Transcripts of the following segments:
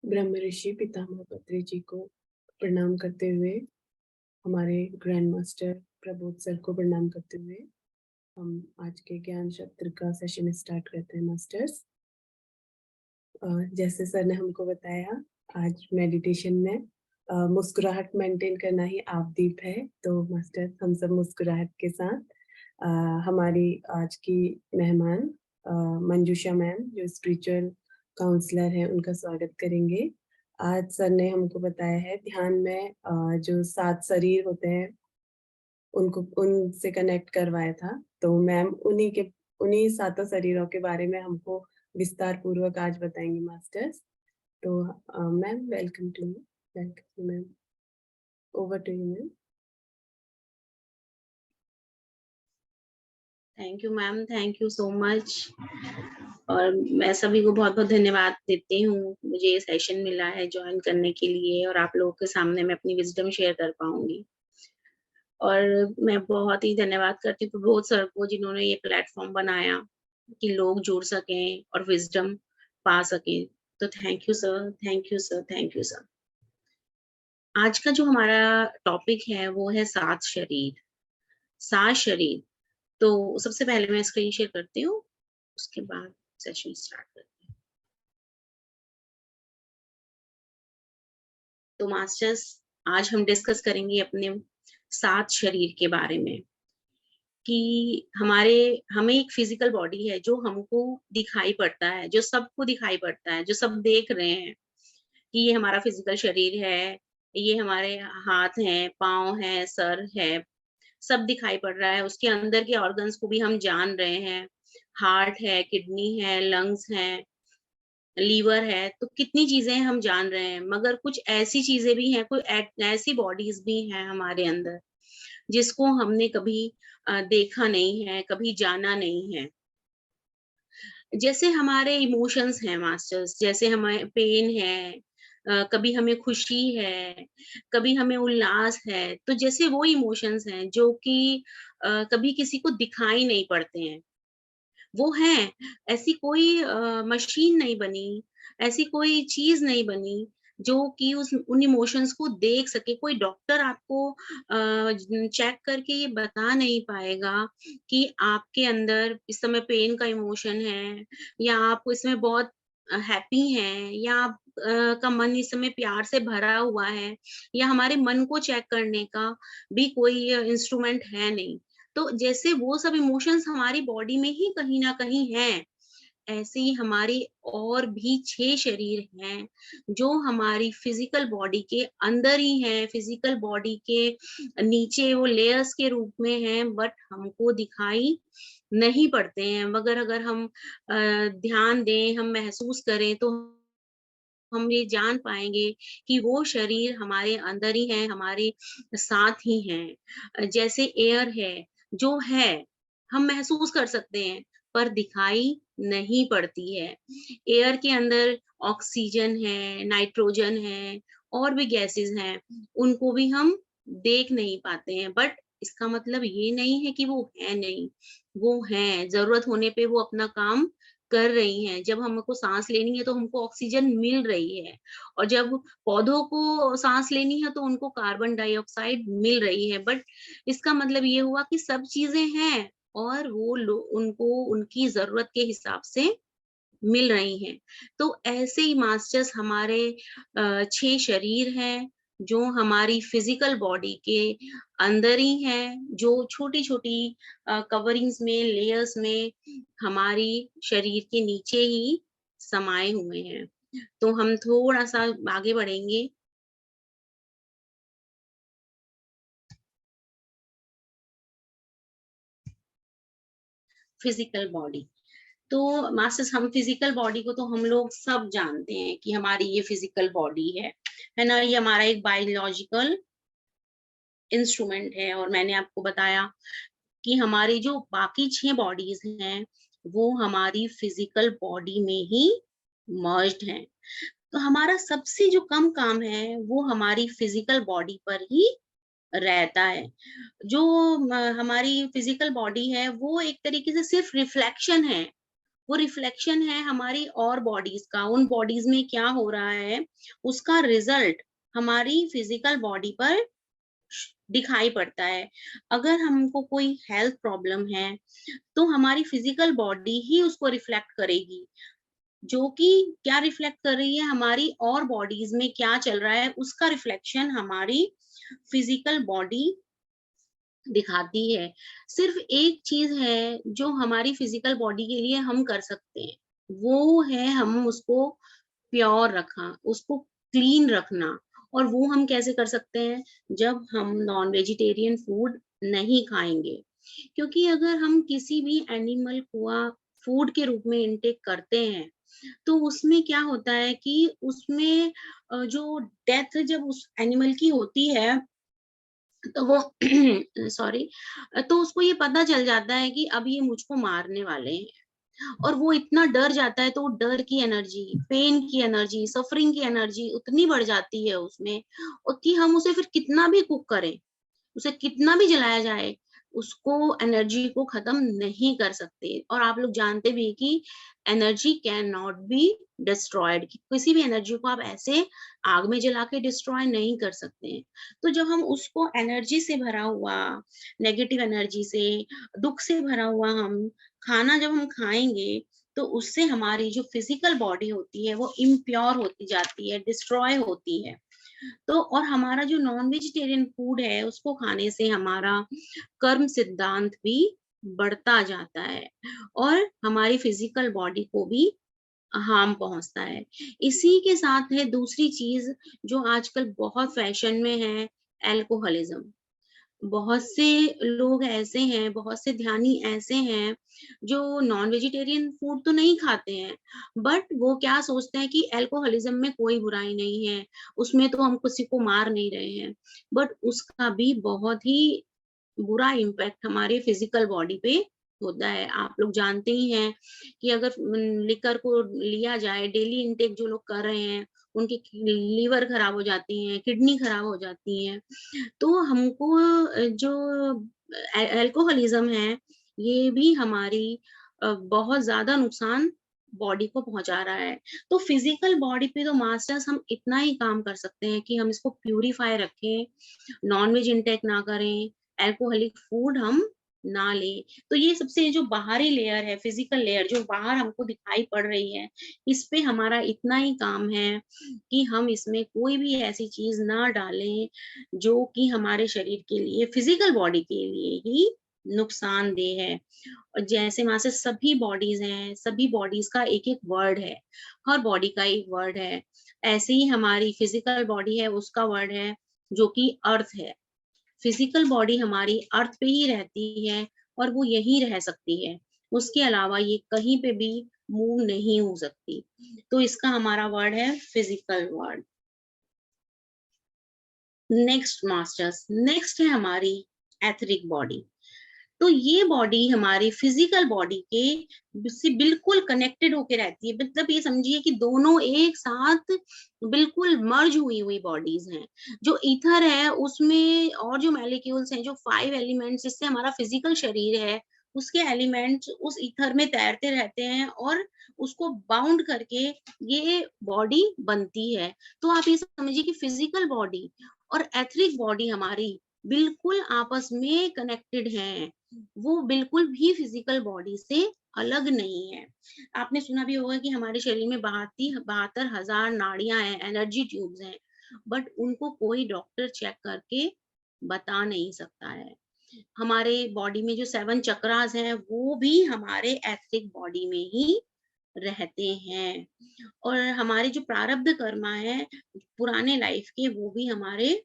ब्रह्म ऋषि पितामह पत्री जी को प्रणाम करते हुए, हमारे ग्रैंड मास्टर प्रबोध सर को प्रणाम करते हुए हम आज के ज्ञान सत्र का सेशन स्टार्ट करते हैं मास्टर्स। जैसे सर ने हमको बताया, आज मेडिटेशन में मुस्कुराहट मेंटेन करना ही आपदीप है। तो मास्टर, हम सब मुस्कुराहट के साथ हमारी आज की मेहमान मंजूषा मैम, जो स्पिरिचुअल काउंसलर हैं, उनका स्वागत करेंगे। आज सर ने हमको बताया है ध्यान में जो 7 शरीर होते हैं उनको उनसे कनेक्ट करवाया था। तो मैम उन्हीं 7 शरीरों के बारे में हमको विस्तार पूर्वक आज बताएंगी मास्टर्स। तो ma'am, welcome ma'am, over to you ma'am. Thank you ma'am, thank you so much. और मैं सभी को बहुत बहुत धन्यवाद देती हूँ, मुझे ये सेशन मिला है ज्वाइन करने के लिए और आप लोगों के सामने मैं अपनी विजडम शेयर कर पाऊंगी। और मैं बहुत ही धन्यवाद करती हूँ प्रबोध सर को, जिन्होंने ये प्लेटफॉर्म बनाया कि लोग जुड़ सकें और विजडम पा सकें। तो thank you sir, thank you sir, thank you sir. आज का जो हमारा टॉपिक है वो है 7 शरीर। 7 शरीर। तो सबसे पहले मैं स्क्रीन शेयर करती हूँ, उसके बाद सेशन स्टार्ट करते हैं। तो मास्टर्स, आज हम डिस्कस करेंगे अपने 7 शरीर के बारे में कि हमें एक फिजिकल बॉडी है जो हमको दिखाई पड़ता है, जो सबको दिखाई पड़ता है, जो सब देख रहे हैं कि ये हमारा फिजिकल शरीर है, ये हमारे हाथ हैं, पाँव हैं, सर है, सब दिखाई पड़ रहा है। उसके अंदर के ऑर्गन्स को भी हम जान रहे हैं, हार्ट है, किडनी है, लंग्स हैं, लीवर है, तो कितनी चीजें हम जान रहे हैं। मगर कुछ ऐसी चीजें भी हैं, ऐसी बॉडीज भी हैं हमारे अंदर जिसको हमने कभी देखा नहीं है, कभी जाना नहीं है। जैसे हमारे इमोशंस हैं मास्टर्स, जैसे हमें पेन है, कभी हमें खुशी है, कभी हमें उल्लास है, तो जैसे वो इमोशंस हैं जो कि कभी किसी को दिखाई नहीं पड़ते हैं, वो हैं। ऐसी कोई मशीन नहीं बनी, ऐसी कोई चीज नहीं बनी जो कि उन इमोशंस को देख सके। कोई डॉक्टर आपको चेक करके ये बता नहीं पाएगा कि आपके अंदर इस समय पेन का इमोशन है, या आप इसमें बहुत हैप्पी हैं, या आप का मन इस समय प्यार से भरा हुआ है, या हमारे मन को चेक करने का भी कोई इंस्ट्रूमेंट है नहीं। तो जैसे वो सब इमोशंस हमारी बॉडी में ही कहीं ना कहीं हैं, ऐसे ही हमारी और भी 6 शरीर हैं जो हमारी फिजिकल बॉडी के अंदर ही हैं, फिजिकल बॉडी के नीचे वो लेयर्स के रूप में हैं, बट हमको दिखाई नहीं पड़ते हैं। मगर अगर हम ध्यान दें, हम महसूस करें, तो हम ये जान पाएंगे कि वो शरीर हमारे अंदर ही है, हमारे साथ ही हैं। जैसे एयर है, जो है, हम महसूस कर सकते हैं पर दिखाई नहीं पड़ती है। एयर के अंदर ऑक्सीजन है, नाइट्रोजन है, और भी गैसेस हैं, उनको भी हम देख नहीं पाते हैं। बट इसका मतलब ये नहीं है कि वो है नहीं, वो हैं। जरूरत होने पे वो अपना काम कर रही हैं। जब हमको सांस लेनी है तो हमको ऑक्सीजन मिल रही है, और जब पौधों को सांस लेनी है तो उनको कार्बन डाइऑक्साइड मिल रही है। बट इसका मतलब ये हुआ कि सब चीजें हैं और वो उनको उनकी जरूरत के हिसाब से मिल रही हैं। तो ऐसे ही मास्टर्स हमारे 6 शरीर हैं जो हमारी फिजिकल बॉडी के अंदर ही हैं, जो छोटी-छोटी कवरिंग्स में, लेयर्स में हमारी शरीर के नीचे ही समाये हुए हैं। तो हम थोड़ा-सा आगे बढ़ेंगे। Physical body. तो मास्टर्स, हम फिजिकल बॉडी को तो हम लोग सब जानते हैं कि हमारी ये फिजिकल बॉडी है ना? ये हमारा एक बायोलॉजिकल इंस्ट्रूमेंट है। और मैंने आपको बताया कि हमारी जो बाकी 6 बॉडीज हैं, वो हमारी फिजिकल बॉडी में ही मर्ज्ड हैं। तो हमारा सबसे जो कम काम है, वो हमारी फिजिकल बॉडी पर ही रहता है। जो हमारी फिजिकल बॉडी है, वो एक तरीके से सिर्फ रिफ्लेक्शन है वो रिफ्लेक्शन है हमारी और बॉडीज का, उन बॉडीज में क्या हो रहा है उसका रिजल्ट हमारी फिजिकल बॉडी पर दिखाई पड़ता है। अगर हमको कोई हेल्थ प्रॉब्लम है तो हमारी फिजिकल बॉडी ही उसको रिफ्लेक्ट करेगी, जो कि क्या रिफ्लेक्ट कर रही है, हमारी और बॉडीज में क्या चल रहा है उसका रिफ्लेक्शन हमारी फिजिकल बॉडी दिखाती है। सिर्फ एक चीज है जो हमारी फिजिकल बॉडी के लिए हम कर सकते हैं, वो है हम उसको प्योर रखा, उसको क्लीन रखना। और वो हम कैसे कर सकते हैं? जब हम नॉन वेजिटेरियन फूड नहीं खाएंगे। क्योंकि अगर हम किसी भी एनिमल को फूड के रूप में इनटेक करते हैं तो उसमें क्या होता है कि उसमें जो डेथ जब उस एनिमल की होती है तो वो सॉरी, तो उसको ये पता चल जाता है कि अब ये मुझको मारने वाले हैं, और वो इतना डर जाता है, तो डर की एनर्जी, पेन की एनर्जी, सफरिंग की एनर्जी उतनी बढ़ जाती है उसमें, और कि हम उसे फिर कितना भी कुक करें, उसे कितना भी जलाया जाए, उसको एनर्जी को खत्म नहीं कर सकते। और आप लोग जानते भी हैं कि energy can not be destroyed, किसी भी एनर्जी को आप ऐसे आग में जला के डिस्ट्रॉय नहीं कर सकते हैं। तो जब हम उसको एनर्जी से भरा हुआ, नेगेटिव एनर्जी से, दुख से भरा हुआ हम खाना जब हम खाएंगे, तो उससे हमारी जो फिजिकल बॉडी होती है वो इम्प्योर होती जाती है, डिस्ट्रॉय होती है। तो और हमारा जो नॉन वेजिटेरियन फूड है उसको खाने से हमारा कर्म सिद्धांत भी बढ़ता जाता है, और हमारी फिजिकल बॉडी को भी हार्म पहुंचता है। इसी के साथ है दूसरी चीज जो आजकल बहुत फैशन में है, एल्कोहलिज्म। बहुत से लोग ऐसे हैं, बहुत से ध्यानी ऐसे हैं जो नॉन वेजिटेरियन फूड तो नहीं खाते हैं, बट वो क्या सोचते हैं कि अल्कोहलिज्म में कोई बुराई नहीं है, उसमें तो हम किसी को मार नहीं रहे हैं। बट उसका भी बहुत ही बुरा इम्पैक्ट हमारे फिजिकल बॉडी पे होता है। आप लोग जानते ही हैं कि अगर लिकर को लिया जाए, डेली इनटेक जो लोग कर रहे हैं, उनकी लीवर खराब हो जाती है, किडनी खराब हो जाती है। तो हमको जो अल्कोहलिज्म है, ये भी हमारी बहुत ज़्यादा नुकसान बॉडी को पहुँचा रहा है। तो फिज़िकल बॉडी पे तो मास्टर्स हम इतना ही काम कर सकते हैं कि हम इसको प्यूरीफाई रखें, नॉन-वेज इंटेक ना करें, अल्कोहलिक फूड हम ना लें। तो ये सबसे जो बाहरी लेयर है, फिज़िकल लेयर जो बाहर हमको दिखाई पड़ रही है, इस पे हमारा इतना ही काम है कि हम इसमें कोई भी ऐसी चीज़ ना डालें जो कि हमारे शरीर के लिए, फिजिकल बॉडी के लिए ही नुकसानदेह है। और जैसे वहां से सभी बॉडीज हैं, सभी बॉडीज का एक एक वर्ड है, हर बॉडी का एक वर्ड है। ऐसे ही हमारी फिजिकल बॉडी है, उसका वर्ड है जो कि अर्थ है। फिजिकल बॉडी हमारी अर्थ पे ही रहती है और वो यहीं रह सकती है, उसके अलावा ये कहीं पे भी मूव नहीं हो सकती। तो इसका हमारा वर्ड है physical word. Next masters, next है हमारी एथरिक बॉडी। तो ये बॉडी हमारी फिजिकल बॉडी के से बिल्कुल कनेक्टेड होके रहती है, मतलब ये समझिए कि दोनों एक साथ बिल्कुल मर्ज हुई हुई बॉडीज हैं। जो ईथर है उसमें और जो मॉलिक्यूल्स हैं, जो 5 एलिमेंट्स जिससे हमारा फिजिकल शरीर है, उसके एलिमेंट्स उस ईथर में तैरते रहते हैं और उसको बाउंड करके ये बॉडी बनती है। तो आप ये समझिए कि फिजिकल बॉडी और एथरिक बॉडी हमारी बिल्कुल आपस में कनेक्टेड हैं। वो बिल्कुल भी फिजिकल बॉडी से अलग नहीं है। आपने सुना भी होगा कि हमारे शरीर में 72,000 नाड़ियां हैं, एनर्जी ट्यूब्स हैं, बट उनको कोई डॉक्टर चेक करके बता नहीं सकता है। हमारे बॉडी में जो 7 चक्रास हैं, वो भी हमारे एथरिक बॉडी में ही रहते हैं। और हमारे जो प्रारब्ध कर्मा है पुराने लाइफ के, वो भी हमारे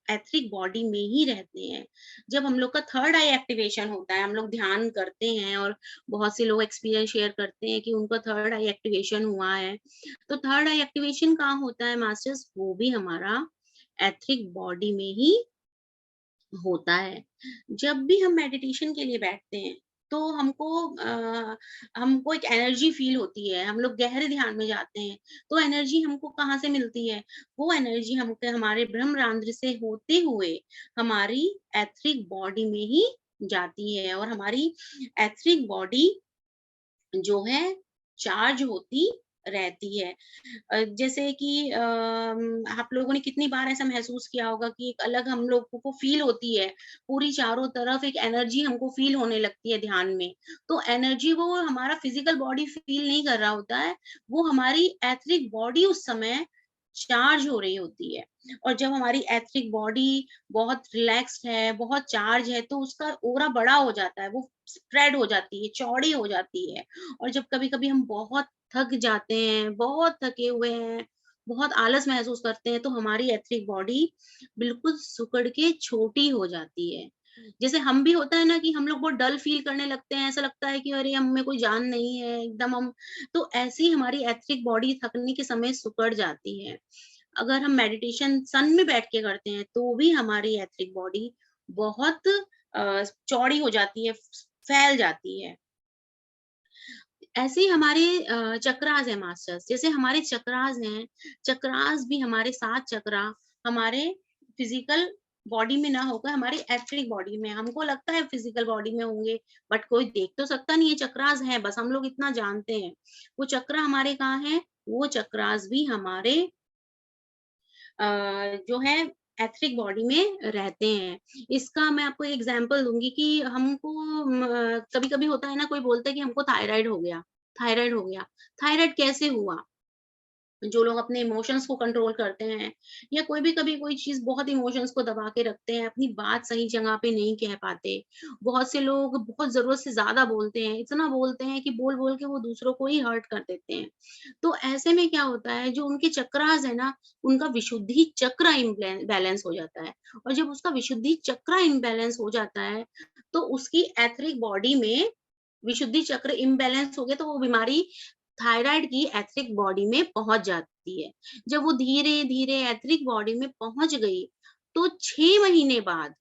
एथरिक बॉडी में ही रहते हैं। जब हम लोग का थर्ड आई एक्टिवेशन होता है, हम लोग ध्यान करते हैं और बहुत से लोग एक्सपीरियंस शेयर करते हैं कि उनका थर्ड आई एक्टिवेशन हुआ है। तो थर्ड आई एक्टिवेशन कहाँ होता है मास्टर्स? वो भी हमारा एथरिक बॉडी में ही होता है। जब भी हम मेडिटेशन के लिए बैठते हैं, तो हमको एक एनर्जी फ़ील होती है, हम लोग गहरे ध्यान में जाते हैं, तो एनर्जी हमको कहाँ से मिलती है? वो एनर्जी हमको हमारे ब्रह्मरंध्र से होते हुए हमारी एथरिक बॉडी में ही जाती है, और हमारी एथरिक बॉडी जो है चार्ज होती रहती है। जैसे कि आप लोगों ने कितनी बार ऐसा महसूस किया होगा कि एक अलग हम लोगों को फ़ील होती है, पूरी चारों तरफ एक एनर्जी हमको फ़ील होने लगती है ध्यान में। तो एनर्जी वो हमारा फ़िज़िकल बॉडी फ़ील नहीं कर रहा होता है, वो हमारी एथरिक बॉडी उस समय चार्ज हो रही होती है। और जब हमारी एथरिक बॉडी बहुत रिलैक्स्ड है, बहुत चार्ज है, तो उसका ऑरा बड़ा हो जाता है, वो स्प्रेड हो जाती है, चौड़ी हो जाती है। और जब कभी-कभी हम बहुत थक जाते हैं, बहुत थके हुए हैं, बहुत आलस महसूस करते हैं, तो हमारी एथरिक बॉडी बिल्कुल सिकुड़ के छोटी हो जाती है। जैसे हम भी होता है ना कि हम लोग बहुत डल फ़ील करने लगते हैं, ऐसा लगता है कि अरे हम में कोई जान नहीं है, एकदम हम तो ऐसे ही हमारी एथरिक बॉडी थकने के समय सिकुड़ जाती है। अगर हम मेडिटेशन सन में बैठ के करते हैं, तो भी हमारी एथरिक बॉडी बहुत चौड़ी हो जाती है, फैल जाती है। ऐसे ही हमारे चक्रास हैं मास्टर्स, जैसे हमारे चक्रास हैं, चक्रास भी हमारे 7 चक्रा हमारे फिजिकल बॉडी में ना होकर हमारी एथरिक बॉडी में, हमको लगता है फिजिकल बॉडी में होंगे, बट कोई देख तो सकता नहीं है चक्रास हैं, बस हम लोग इतना जानते हैं। वो चक्र हमारे कहाँ हैं? वो चक्रास भी हमारे जो है एथरिक बॉडी में रहते हैं। इसका मैं आपको एग्ज़ाम्पल दूँगी कि हमको कभी-कभी होता है ना, कोई बोलता है कि हमको थायराइड हो गया, थायराइड हो गया। थायराइड कैसे हुआ? जो लोग अपने इमोशंस को कंट्रोल करते हैं या कोई भी कभी कोई चीज़ बहुत इमोशंस को दबा के रखते हैं, अपनी बात सही जगह पे नहीं कह पाते। बहुत से लोग बहुत ज़रूरत से ज़्यादा बोलते हैं, इतना बोलते हैं कि बोल-बोल के वो दूसरों को ही हर्ट कर देते हैं। तो ऐसे में क्या होता है, जो उनके चक्रास है ना, उनका विशुद्धि चक्र बैलेंस हो जाता है। और जब उसका विशुद्धि चक्र इम्बैलेंस हो जाता है, तो उसकी एथरिक बॉडी में विशुद्धि चक्र इम्बैलेंस हो गया, तो वो बीमारी थायराइड की एथरिक बॉडी में पहुँच जाती है। जब वो धीरे-धीरे एथरिक बॉडी में पहुँच गई, तो 6 महीने बाद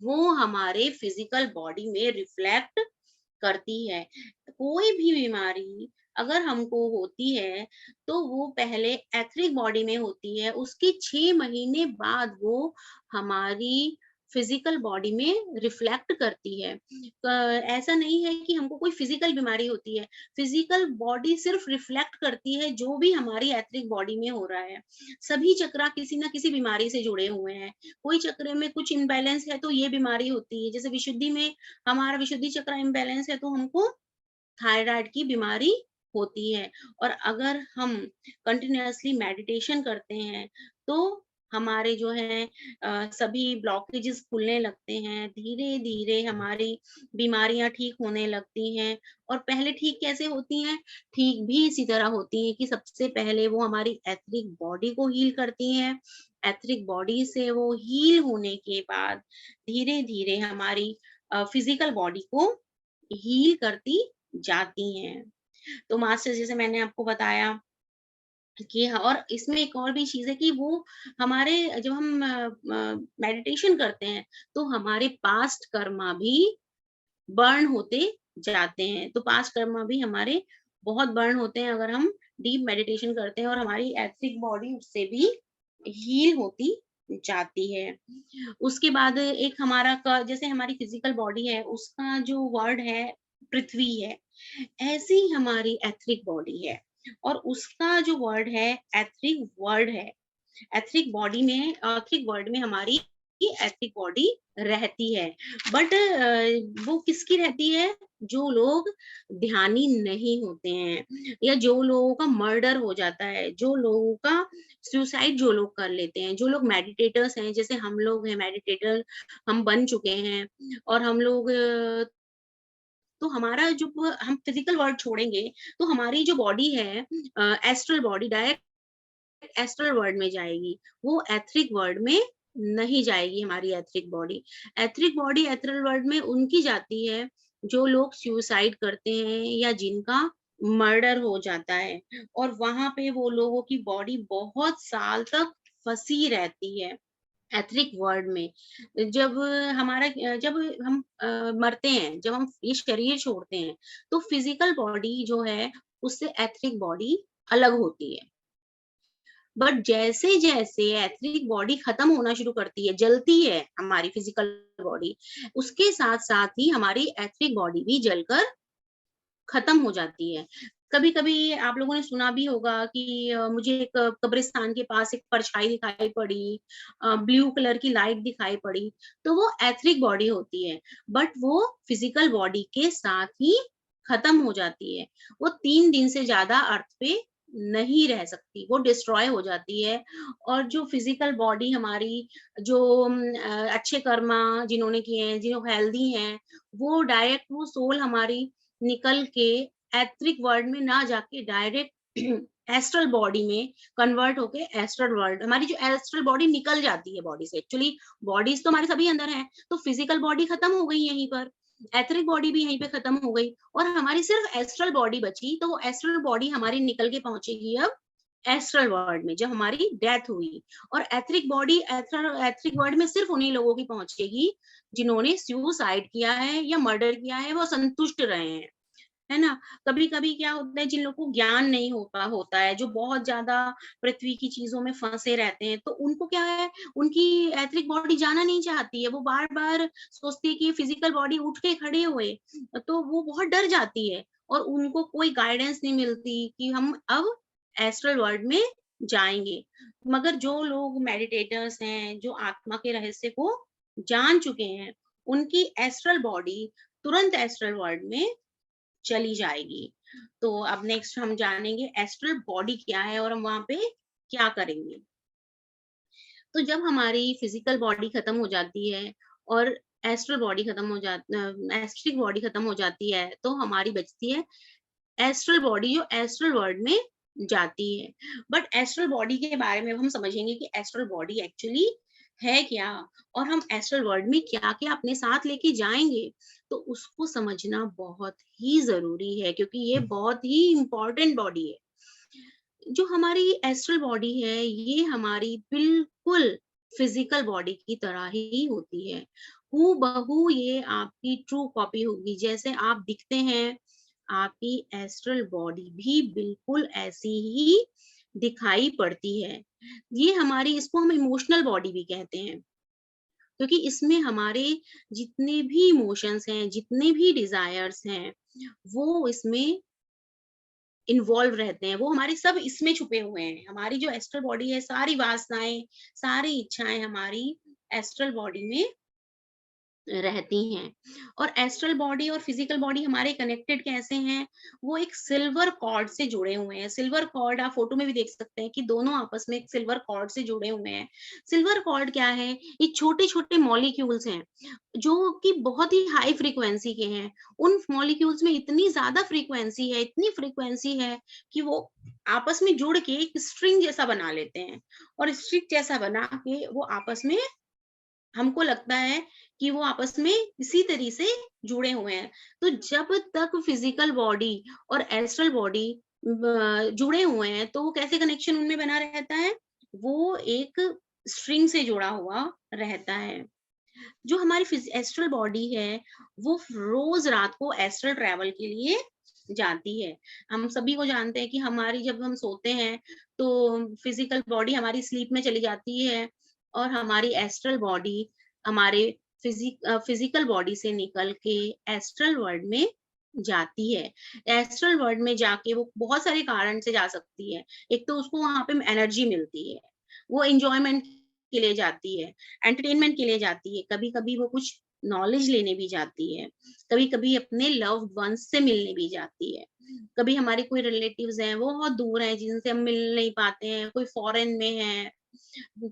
वो हमारे फिज़िकल बॉडी में रिफ्लेक्ट करती है। कोई भी बीमारी अगर हमको होती है, तो वो पहले एथरिक बॉडी में होती है, उसके 6 महीने बाद वो हमारी फिज़िकल बॉडी में रिफ्लेक्ट करती है। ऐसा नहीं है कि हमको कोई फिज़िकल बीमारी होती है, फिज़िकल बॉडी सिर्फ़ रिफ्लेक्ट करती है जो भी हमारी एथरिक बॉडी में हो रहा है। सभी चक्रा किसी न किसी बीमारी से जुड़े हुए हैं। कोई चक्र में कुछ इम्बैलेंस है, तो ये बीमारी होती है। जैसे विशुद्धि में हमारा विशुद्धि चक्र इम्बैलेंस है, तो हमको थायराइड की बीमारी होती है। और अगर हम कंटिन्यूअसली मेडिटेशन करते हैं, तो हमारे जो है सभी ब्लॉकेजेस खुलने लगते हैं, धीरे-धीरे हमारी बीमारियाँ ठीक होने लगती हैं। और पहले ठीक कैसे होती हैं? ठीक भी इसी तरह होती हैं कि सबसे पहले वो हमारी एथरिक बॉडी को हील करती हैं। एथरिक बॉडी से वो हील होने के बाद धीरे-धीरे हमारी फिज़िकल बॉडी को हील करती जाती हैं। तो मास्टर जैसे मैंने आपको बताया कि और इसमें एक और भी चीज़ है कि वो हमारे जब हम मेडिटेशन करते हैं, तो हमारे पास्ट कर्मा भी बर्न होते जाते हैं। तो पास्ट कर्मा भी हमारे बहुत बर्न होते हैं अगर हम डीप मेडिटेशन करते हैं, और हमारी एथिक बॉडी उससे भी हील होती जाती है। उसके बाद एक हमारा जैसे हमारी फिजिकल बॉडी है, उसका जो वर्ड है पृथ्वी है, ऐसे ही हमारी एथरिक बॉडी है और उसका जो वर्ड है एथरिक वर्ड है। एथरिक बॉडी में एथरिक वर्ड में हमारी एथरिक बॉडी रहती है, बट वो किसकी रहती है? जो लोग ध्यानी नहीं होते हैं या जो लोगों का मर्डर हो जाता है, जो लोगों का सुसाइड जो लोग कर लेते हैं, जो लोग मेडिटेटर्स हैं, जैसे हम लोग हैं मेडिटेटर, हम बन चुके हैं और हम लोग तो हमारा जो हम फिजिकल वर्ल्ड छोड़ेंगे, तो हमारी जो बॉडी है astral body direct astral world में जाएगी, वो एथरिक वर्ल्ड में नहीं जाएगी हमारी etheric body. Etheric body ethereal world में उनकी जाती है, जो लोग सुसाइड करते हैं या जिनका मर्डर हो जाता है और वहाँ पे वो लोगों की बॉडी बहुत साल तक फँसी रहती है। एथरिक वर्ल्ड में जब जब हम मरते हैं, जब हम ये शरीर छोड़ते हैं, तो फिजिकल बॉडी जो है उससे एथरिक बॉडी अलग होती है। बट जैसे-जैसे एथनिक बॉडी खत्म होना शुरू करती है, जलती है हमारी फिजिकल बॉडी, उसके साथ-साथ ही हमारी एथनिक बॉडी भी जलकर खत्म हो जाती है। कभी-कभी आप लोगों ने सुना भी होगा कि मुझे एक कब्रिस्तान के पास एक परछाई दिखाई पड़ी, ब्लू कलर की लाइट दिखाई पड़ी, तो वो एथरिक बॉडी होती है, बट वो फिजिकल बॉडी के साथ ही खत्म हो जाती है। वो 3 दिन से ज़्यादा अर्थ पे नहीं रह सकती, वो डिस्ट्रॉय हो जाती है। और जो फिजिकल बॉडी हमारी, जो अच्छे कर्मा जिन्होंने किए हैं, जो हेल्दी हैं, वो डायरेक्ट वो सोल हमारी निकल के एथरिक वर्ल्ड में ना जाके डायरेक्ट एस्ट्रल बॉडी में कन्वर्ट होके एस्ट्रल वर्ल्ड, हमारी जो एस्ट्रल बॉडी निकल जाती है बॉडी से। एक्चुअली बॉडीज तो हमारे सभी अंदर है, तो फिजिकल बॉडी खत्म हो गई यहीं पर, एथरिक बॉडी भी यहीं पे खत्म हो गई, और हमारी सिर्फ एस्ट्रल बॉडी बची। तो वो एस्ट्रल बॉडी हमारी निकल के पहुंचेगी अब एस्ट्रल वर्ल्ड में जब हमारी डेथ हुई। और एथरिक बॉडी एथरिक वर्ल्ड में सिर्फ उन्हीं लोगों की पहुंचेगी जिन्होंने सुसाइड किया है या मर्डर किया है, वो संतुष्ट रहे हैं, है ना? कभी-कभी क्या होता है, जिन लोगों को ज्ञान नहीं होता है, जो बहुत ज़्यादा पृथ्वी की चीज़ों में फँसे रहते हैं, तो उनको क्या है, उनकी एथरिक बॉडी जाना नहीं चाहती है। वो बार-बार सोचती है कि फिज़िकल बॉडी उठ के खड़े हुए, तो वो बहुत डर जाती है और उनको कोई गाइडेंस नहीं मिलती कि हम अब एस्ट्रल वर्ल्ड में जाएँगे। मगर जो लोग मेडिटेटर्स हैं, जो आत्मा के रहस्य को जान चुके हैं, उनकी एस्ट्रल बॉडी तुरंत एस्ट्रल वर्ल्ड में चली जाएगी। तो अब नेक्स्ट हम जानेंगे एस्ट्रल बॉडी क्या है और हम वहाँ पे क्या करेंगे। तो जब हमारी फिजिकल बॉडी खत्म हो जाती है और एस्ट्रल बॉडी खत्म हो एस्ट्रिक बॉडी खत्म हो जाती है, तो हमारी बचती है एस्ट्रल बॉडी, जो एस्ट्रल वर्ल्ड में जाती है। बट एस्ट्रल बॉडी के बारे में हम समझेंगे कि एस्ट्रल बॉडी एक्चुअली है क्या, और हम एस्ट्रल वर्ल्ड में क्या-क्या अपने साथ लेके जाएँगे, तो उसको समझना बहुत ही ज़रूरी है, क्योंकि ये बहुत ही इम्पोर्टेंट बॉडी है। जो हमारी एस्ट्रल बॉडी है, ये हमारी बिल्कुल फिजिकल बॉडी की तरह ही होती है। हूबहू ये आपकी ट्रू कॉपी होगी। जैसे आप दिखते हैं, आपकी एस्ट्रल बॉडी भी बिल्कुल ऐसी ही दिखाई पड़ती है। ये हमारी, इसको हम इमोशनल बॉडी भी कहते हैं, क्योंकि इसमें हमारे जितने भी इमोशंस हैं, जितने भी डिज़ायर्स हैं, वो इसमें इन्वॉल्व रहते हैं, वो हमारे सब इसमें छुपे हुए हैं। हमारी जो एस्ट्रल बॉडी है, सारी वासनाएँ, सारी इच्छाएँ हमारी एस्ट्रल बॉडी में रहती हैं। और एस्ट्रल बॉडी और फिजिकल बॉडी हमारे कनेक्टेड कैसे हैं? वो एक सिल्वर कॉर्ड से जुड़े हुए हैं। सिल्वर कॉर्ड आप फोटो में भी देख सकते हैं कि दोनों आपस में एक सिल्वर कॉर्ड से जुड़े हुए हैं। सिल्वर कॉर्ड क्या है? ये छोटे-छोटे मॉलिक्यूल्स हैं, जो कि बहुत ही हाई फ्रीक्वेंसी के हैं। उन मॉलिक्यूल्स में इतनी ज़्यादा फ्रीक्वेंसी है, इतनी फ्रीक्वेंसी है कि वो आपस में जुड़ के एक स्ट्रिंग जैसा बना लेते हैं, और स्ट्रिंग जैसा बना के वो आपस में, हमको लगता है कि वो आपस में इसी तरीके से जुड़े हुए हैं। तो जब तक फिजिकल बॉडी और एस्ट्रल बॉडी जुड़े हुए हैं, तो वो कैसे कनेक्शन उनमें बना रहता है? वो एक स्ट्रिंग से जुड़ा हुआ रहता है। जो हमारी एस्ट्रल बॉडी है, वो रोज रात को एस्ट्रल ट्रैवल के लिए जाती है। हम सभी को जानते हैं कि हमारी, जब हम सोते हैं, तो फिजिकल बॉडी हमारी स्लीप में चली जाती है, और हमारी एस्ट्रल बॉडी हमारे फिजिकल बॉडी से निकल के एस्ट्रल वर्ल्ड में जाती है। एस्ट्रल वर्ल्ड में जाके वो बहुत सारे कारण से जा सकती है। एक तो उसको वहाँ पे एनर्जी मिलती है, वो एन्जॉयमेंट के लिए जाती है, एंटरटेनमेंट के लिए जाती है, कभी-कभी वो कुछ नॉलेज लेने भी जाती है, कभी-कभी अपने लव्ड वन्स से मिलने भी जाती है। कभी हमारे कोई रिलेटिव्स हैं, वो बहुत दूर हैं, जिनसे हम मिल नहीं पाते हैं, कोई फॉरेन में है,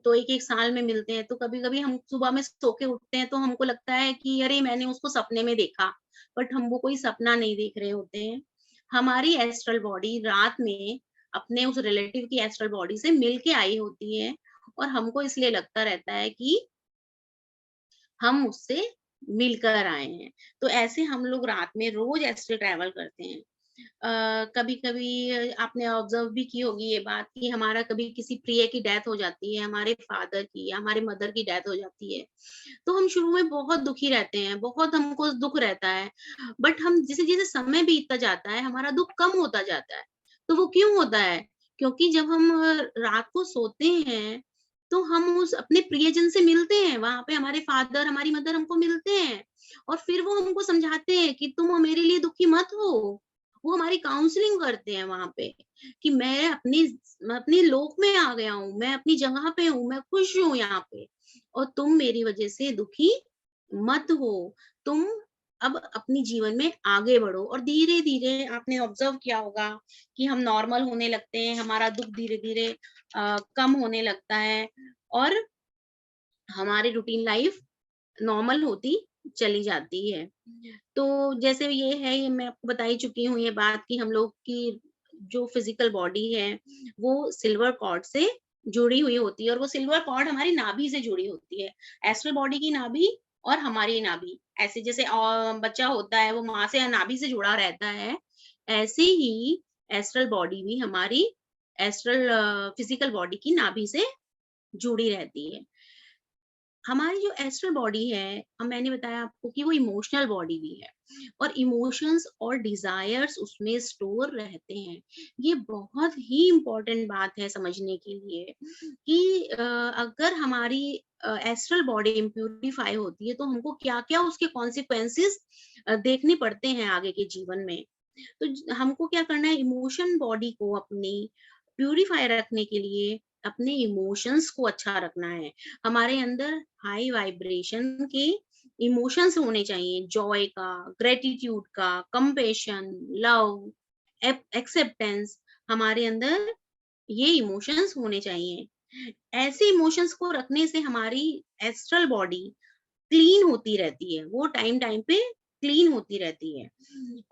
तो 1-1 साल में मिलते हैं, तो कभी-कभी हम सुबह में सो के उठते हैं, तो हमको लगता है कि अरे! मैंने उसको सपने में देखा, बट हम वो कोई सपना नहीं देख रहे होते हैं। हमारी एस्ट्रल बॉडी रात में अपने उस रिलेटिव की एस्ट्रल बॉडी से मिल के आई होती है, और हमको इसलिए लगता रहता है कि हम उससे मिलकर आए हैं। तो ऐसे हम लोग रात में रोज़ एस्ट्रल ट्रैवल करते हैं। कभी-कभी आपने ऑब्ज़र्व भी की होगी ये बात कि हमारा कभी किसी प्रिय की डेथ हो जाती है, हमारे फादर की या हमारे मदर की डेथ हो जाती है, तो हम शुरू में बहुत दुखी रहते हैं, बहुत हमको दुःख रहता है। बट हम जैसे-जैसे समय बीतता जाता है, हमारा दुःख कम होता जाता है। तो वो क्यों होता है? क्योंकि जब हम रात को सोते हैं, तो हम उस अपने प्रियजन से मिलते हैं, वहाँ पे हमारे फादर, हमारी मदर हमको मिलते हैं, और फिर वो हमको समझाते हैं कि तुम मेरे लिए दुखी मत हो, वो हमारी काउंसलिंग करते हैं वहां पे कि मैं अपने लोक में आ गया हूँ, मैं अपनी जगह पे हूँ, मैं खुश हूँ यहाँ पे, और तुम मेरी वजह से दुखी मत हो। तुम अब अपनी जीवन में आगे बढ़ो। और धीरे धीरे आपने ऑब्जर्व किया होगा कि हम नॉर्मल होने लगते हैं, हमारा दुख धीरे धीरे कम होने लगता है, और हमारी रूटीन लाइफ नॉर्मल होती चली जाती है। तो जैसे ये है, ये मैं आपको बता ही चुकी हूँ ये बात कि हम लोग की जो फिजिकल बॉडी है वो सिल्वर कॉर्ड से जुड़ी हुई होती है, और वो सिल्वर कॉर्ड हमारी नाभि से जुड़ी होती है। एस्ट्रल बॉडी की नाभि और हमारी नाभि, ऐसे जैसे बच्चा होता है वो माँ से या नाभि से जुड़ा रहता है, ऐसे ही एस्ट्रल बॉडी भी हमारी एस्ट्रल फिजिकल बॉडी की नाभि से जुड़ी रहती है। हमारी जो एस्ट्रल बॉडी है, मैंने बताया आपको कि वो इमोशनल बॉडी भी है, और इमोशंस और डिजायर्स उसमें स्टोर रहते हैं। ये बहुत ही इम्पोर्टेंट बात है समझने के लिए कि अगर हमारी एस्ट्रल बॉडी इम्प्यूरिफाई होती है तो हमको क्या-क्या उसके कॉन्सिक्वेंसेस देखने पड़ते हैं आगे के जीवन में। तो हमको क्या करना है, इमोशन बॉडी को अपनी प्यूरिफाई रखने के लिए अपने इमोशंस को अच्छा रखना है। हमारे अंदर हाई वाइब्रेशन के इमोशंस होने चाहिए, जॉय का, ग्रेटिट्यूड का, कंपैशन, लव, एक्सेप्टेंस, हमारे अंदर ये इमोशंस होने चाहिए। ऐसे इमोशंस को रखने से हमारी एस्ट्रल बॉडी क्लीन होती रहती है, वो टाइम टाइम पे क्लीन होती रहती है।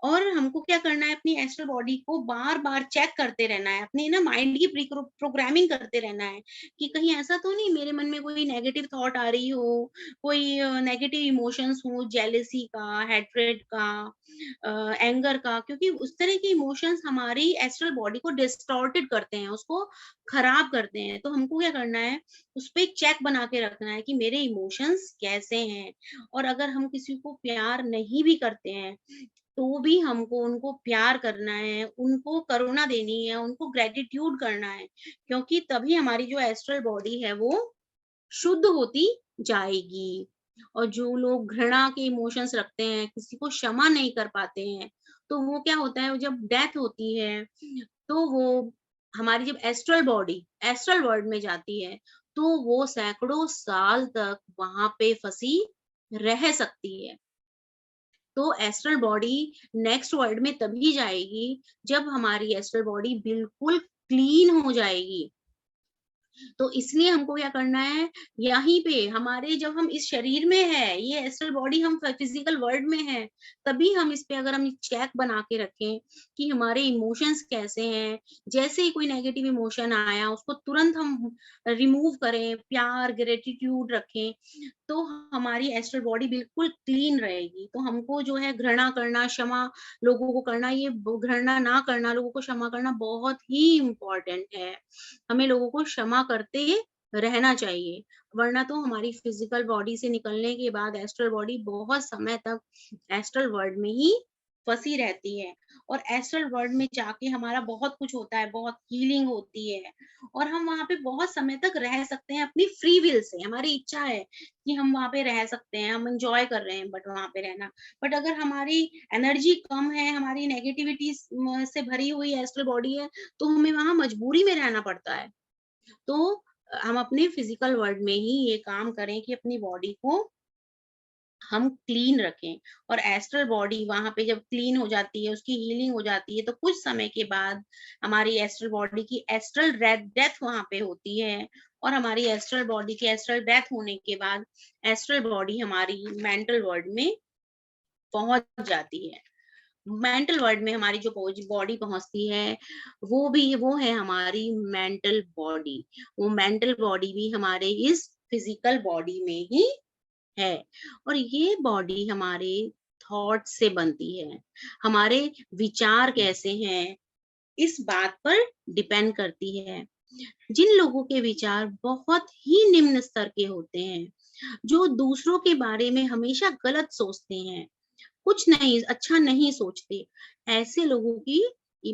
और हमको क्या करना है, अपनी एस्ट्रल बॉडी को बार बार चेक करते रहना है, अपने ना माइंड की प्रोग्रामिंग करते रहना है कि कहीं ऐसा तो नहीं मेरे मन में कोई नेगेटिव थॉट आ रही हो, कोई नेगेटिव इमोशंस हो, जेलेसी का, हेट्रेड का, एंगर का, क्योंकि उस तरह के इमोशंस हमारी एस्ट्रल बॉडी को डिस्टॉर्टेड करते हैं, उसको खराब करते हैं। तो हमको क्या करना है, उस पे एक चेक बना के रखना है कि मेरे इमोशंस कैसे हैं। और अगर हम किसी को प्यार नहीं भी करते हैं तो भी हमको उनको प्यार करना है, उनको करुणा देनी है, उनको ग्रेटिट्यूड करना है, क्योंकि तभी हमारी जो एस्ट्रल बॉडी है वो शुद्ध होती जाएगी। और जो लोग घृणा के इमोशंस रखते हैं, किसी को क्षमा नहीं कर पाते हैं, तो वो क्या होता है, जब डेथ होती है तो वो हमारी जब एस्ट्रल बॉडी एस्ट्रल वर्ल्ड में जाती है तो वो सैकड़ों साल तक वहां पे फंसी रह सकती है। तो एस्ट्रल बॉडी नेक्स्ट वर्ल्ड में तभी जाएगी जब हमारी एस्ट्रल बॉडी बिल्कुल क्लीन हो जाएगी। तो इसलिए हमको क्या करना है, यहीं पे हमारे जब हम इस शरीर में है, ये एस्ट्रल बॉडी हम फिजिकल वर्ल्ड में है, तभी हम इस पे अगर हम चेक बना के रखें कि हमारे इमोशंस कैसे हैं, जैसे ही कोई नेगेटिव इमोशन आया उसको तुरंत हम रिमूव करें, प्यार ग्रेटिट्यूड रखें, तो हमारी एस्ट्रल बॉडी बिल्कुल क्लीन रहेगी। तो हमको जो है घृणा करना, क्षमा लोगों को करना, ये घृणा ना करना, लोगों को क्षमा करना बहुत ही इम्पोर्टेंट है। हमें लोगों को क्षमा करते रहना चाहिए, वरना तो हमारी फिजिकल बॉडी से निकलने के बाद एस्ट्रल बॉडी बहुत समय तक एस्ट्रल वर्ल्ड में ही फंसी रहती है, और एस्ट्रल वर्ल्ड में जाके हमारा बहुत कुछ होता है, बहुत हीलिंग होती है, और हम वहां पे बहुत समय तक रह सकते हैं अपनी फ्री विल से। हमारी इच्छा है कि हम वहां पे रह सकते हैं, हम एंजॉय कर रहे हैं बट वहां पे रहना, बट अगर हमारी एनर्जी कम है, हमारी नेगेटिविटी से भरी हुई एस्ट्रल बॉडी है, तो हमें वहां मजबूरी में रहना पड़ता है। तो हम अपने फिजिकल वर्ल्ड में ही ये काम करें कि अपनी बॉडी को हम क्लीन रखें, और एस्ट्रल बॉडी वहां पे जब क्लीन हो जाती है, उसकी हीलिंग हो जाती है, तो कुछ समय के बाद हमारी एस्ट्रल बॉडी की एस्ट्रल डेथ वहां पे होती है, और हमारी एस्ट्रल बॉडी की एस्ट्रल डेथ होने के बाद एस्ट्रल बॉडी हमारी मेंटल वर्ल्ड में पहुंच जाती है। मेंटल वर्ल्ड में हमारी जो बॉडी पहुंचती है, वो है हमारी मेंटल बॉडी। वो मेंटल बॉडी भी हमारे इस फिजिकल बॉडी में ही है, और ये बॉडी हमारे थॉट से बनती है। हमारे विचार कैसे हैं इस बात पर डिपेंड करती है। जिन लोगों के विचार बहुत ही निम्न स्तर के होते हैं, जो दूसरों के बारे में हमेशा गलत सोचते हैं, कुछ नहीं अच्छा नहीं सोचते, ऐसे लोगों की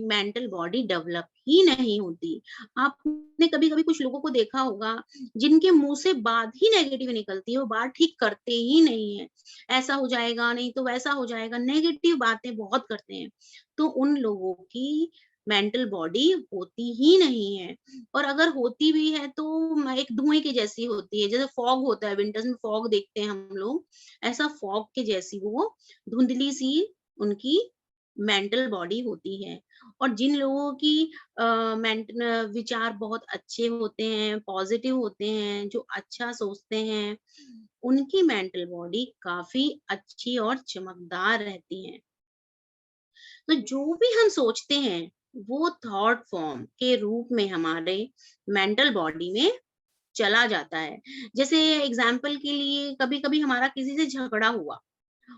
मेंटल बॉडी डेवलप ही नहीं होती। आपने कभी-कभी कुछ लोगों को देखा होगा जिनके मुँह से बात ही नेगेटिव निकलती है, वो बात ठीक करते ही नहीं है। ऐसा हो जाएगा, नहीं तो वैसा हो जाएगा, नेगेटिव बातें बहुत करते हैं। तो उन लोगों की मेंटल बॉडी होती ही नहीं है, और अगर होती भी है तो एक धुएँ के जैसी होती है। जैसे फॉग होता है, विंटर्स में फॉग देखते हैं हम लोग, ऐसा फॉग के जैसी वो धुंधली-सी उनकी मेंटल बॉडी होती है। और जिन लोगों की विचार बहुत अच्छे होते हैं, पॉजिटिव होते हैं, जो अच्छा सोचते हैं, उनकी मेंटल बॉडी काफ़ी अच्छी और चमकदार रहती है। तो जो भी हम सोचते हैं, वो थॉट फॉर्म के रूप में हमारे मेंटल बॉडी में चला जाता है। जैसे एग्ज़ाम्पल के लिए कभी-कभी हमारा किसी से झगड़ा हुआ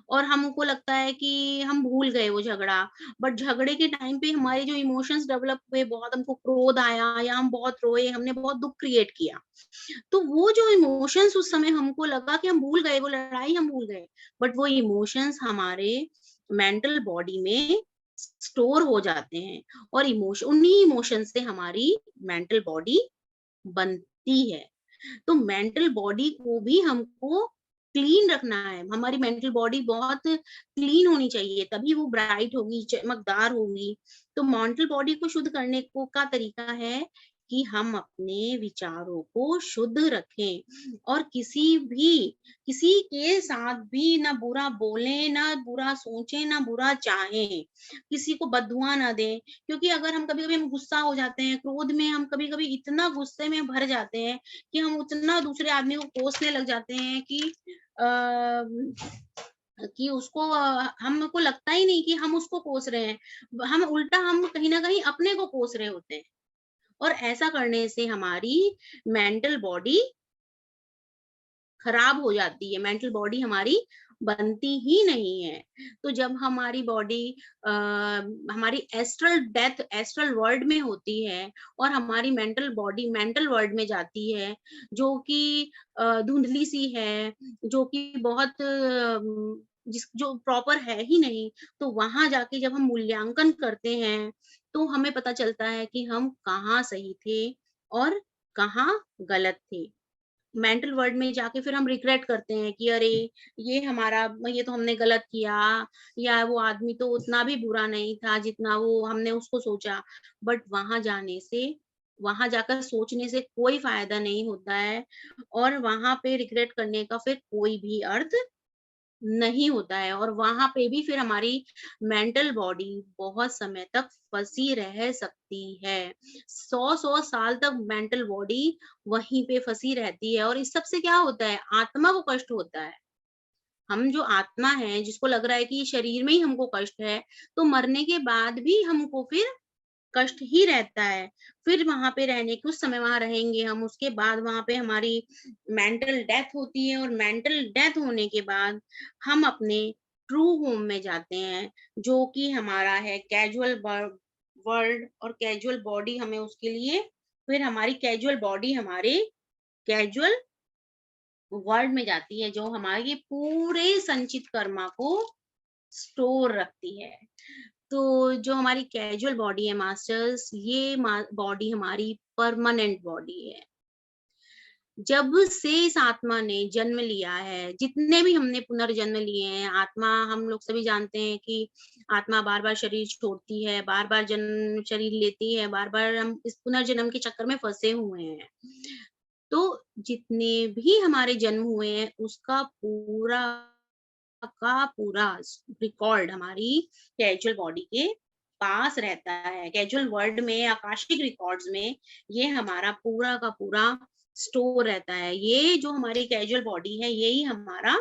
और हमको लगता है कि हम भूल गए वो झगड़ा, बट झगड़े के टाइम पे हमारे जो इमोशंस डेवलप हुए, बहुत हमको क्रोध आया या हम बहुत रोए, हमने बहुत दुःख क्रिएट किया। तो वो जो इमोशंस उस समय हमको लगा कि हम भूल गए, वो लड़ाई हम भूल गए, बट वो इमोशंस हमारे मेंटल बॉडी में स्टोर हो जाते हैं, और उन्हीं इमोशन से हमारी मेंटल बॉडी बनती है। तो मेंटल बॉडी को भी हमको क्लीन रखना है। हमारी मेंटल बॉडी बहुत क्लीन होनी चाहिए, तभी वो ब्राइट होगी, चमकदार होगी। तो मेंटल बॉडी को शुद्ध करने को का तरीका है कि हम अपने विचारों को शुद्ध रखें, और किसी के साथ भी ना बुरा बोलें, ना बुरा सोचें, ना बुरा चाहें। किसी को बददुआ ना दें, क्योंकि अगर हम कभी-कभी हम गुस्सा हो जाते हैं, क्रोध में हम कभी-कभी इतना गुस्से में भर जाते हैं कि हम उतना दूसरे आदमी को कोसने लग जाते हैं कि उसको हमको लगता ही नहीं कि हम उसको कोस रहे हैं। हम उल्टा हम कहीं न कहीं अपने को कोस रहे होते हैं, और ऐसा करने से हमारी मेंटल बॉडी खराब हो जाती है, मेंटल बॉडी हमारी बनती ही नहीं है। तो जब हमारी बॉडी हमारी एस्ट्रल वर्ल्ड में होती है, और हमारी मेंटल बॉडी मेंटल वर्ल्ड में जाती है, जो कि धुंधली सी है, जो कि बहुत जो प्रॉपर है ही नहीं, तो वहां जाके जब हम मूल्यांकन करते हैं, तो हमें पता चलता है कि हम कहाँ सही थे और कहाँ गलत थे। मेंटल वर्ल्ड में जाके फिर हम रिग्रेट करते हैं कि अरे! ये तो हमने गलत किया, या वो आदमी तो उतना भी बुरा नहीं था जितना वो हमने उसको सोचा। बट वहाँ जाकर सोचने से कोई फ़ायदा नहीं होता है, और वहाँ पे रिग्रेट करने का फिर कोई भी अर्थ नहीं होता है, और वहाँ पे भी फिर हमारी मेंटल बॉडी बहुत समय तक फँसी रह सकती है। 100-100 साल तक मेंटल बॉडी वहीं पे फँसी रहती है, और इस सब से क्या होता है, आत्मा को कष्ट होता है। हम जो आत्मा है, जिसको लग रहा है कि शरीर में ही हमको कष्ट है, तो मरने के बाद भी हमको फिर कष्ट ही रहता है। फिर वहाँ पे रहने कुछ समय वहाँ रहेंगे हम, उसके बाद वहाँ पे हमारी मेंटल डेथ होती है, और मेंटल डेथ होने के बाद हम अपने ट्रू होम में जाते हैं, जो कि हमारा है कैज़ुअल वर्ल्ड, और कैज़ुअल बॉडी हमें उसके लिए फिर हमारी कैज़ुअल बॉडी हमारे कैज़ुअल वर्ल्ड में जाती है, जो हमारे पूरे संचित कर्मा को स्टोर रखती है। तो जो हमारी कैजुअल बॉडी है मास्टर्स, ये बॉडी हमारी परमानेंट बॉडी है। जब से इस आत्मा ने जन्म लिया है, जितने भी हमने पुनर्जन्म लिए हैं, आत्मा हम लोग सभी जानते हैं कि आत्मा बार-बार शरीर छोड़ती है, बार-बार जन्म शरीर लेती है, बार-बार हम इस पुनर्जन्म के चक्कर में फँसे हुए हैं। तो जितने भी हमारे जन्म हुए हैं, उसका पूरा का पूरा रिकॉर्ड हमारी कैजुअल बॉडी के पास रहता है। कैजुअल वर्ल्ड में, आकाशिक रिकॉर्ड्स में ये हमारा पूरा का पूरा स्टोर रहता है। ये जो हमारी कैजुअल बॉडी है, यही हमारा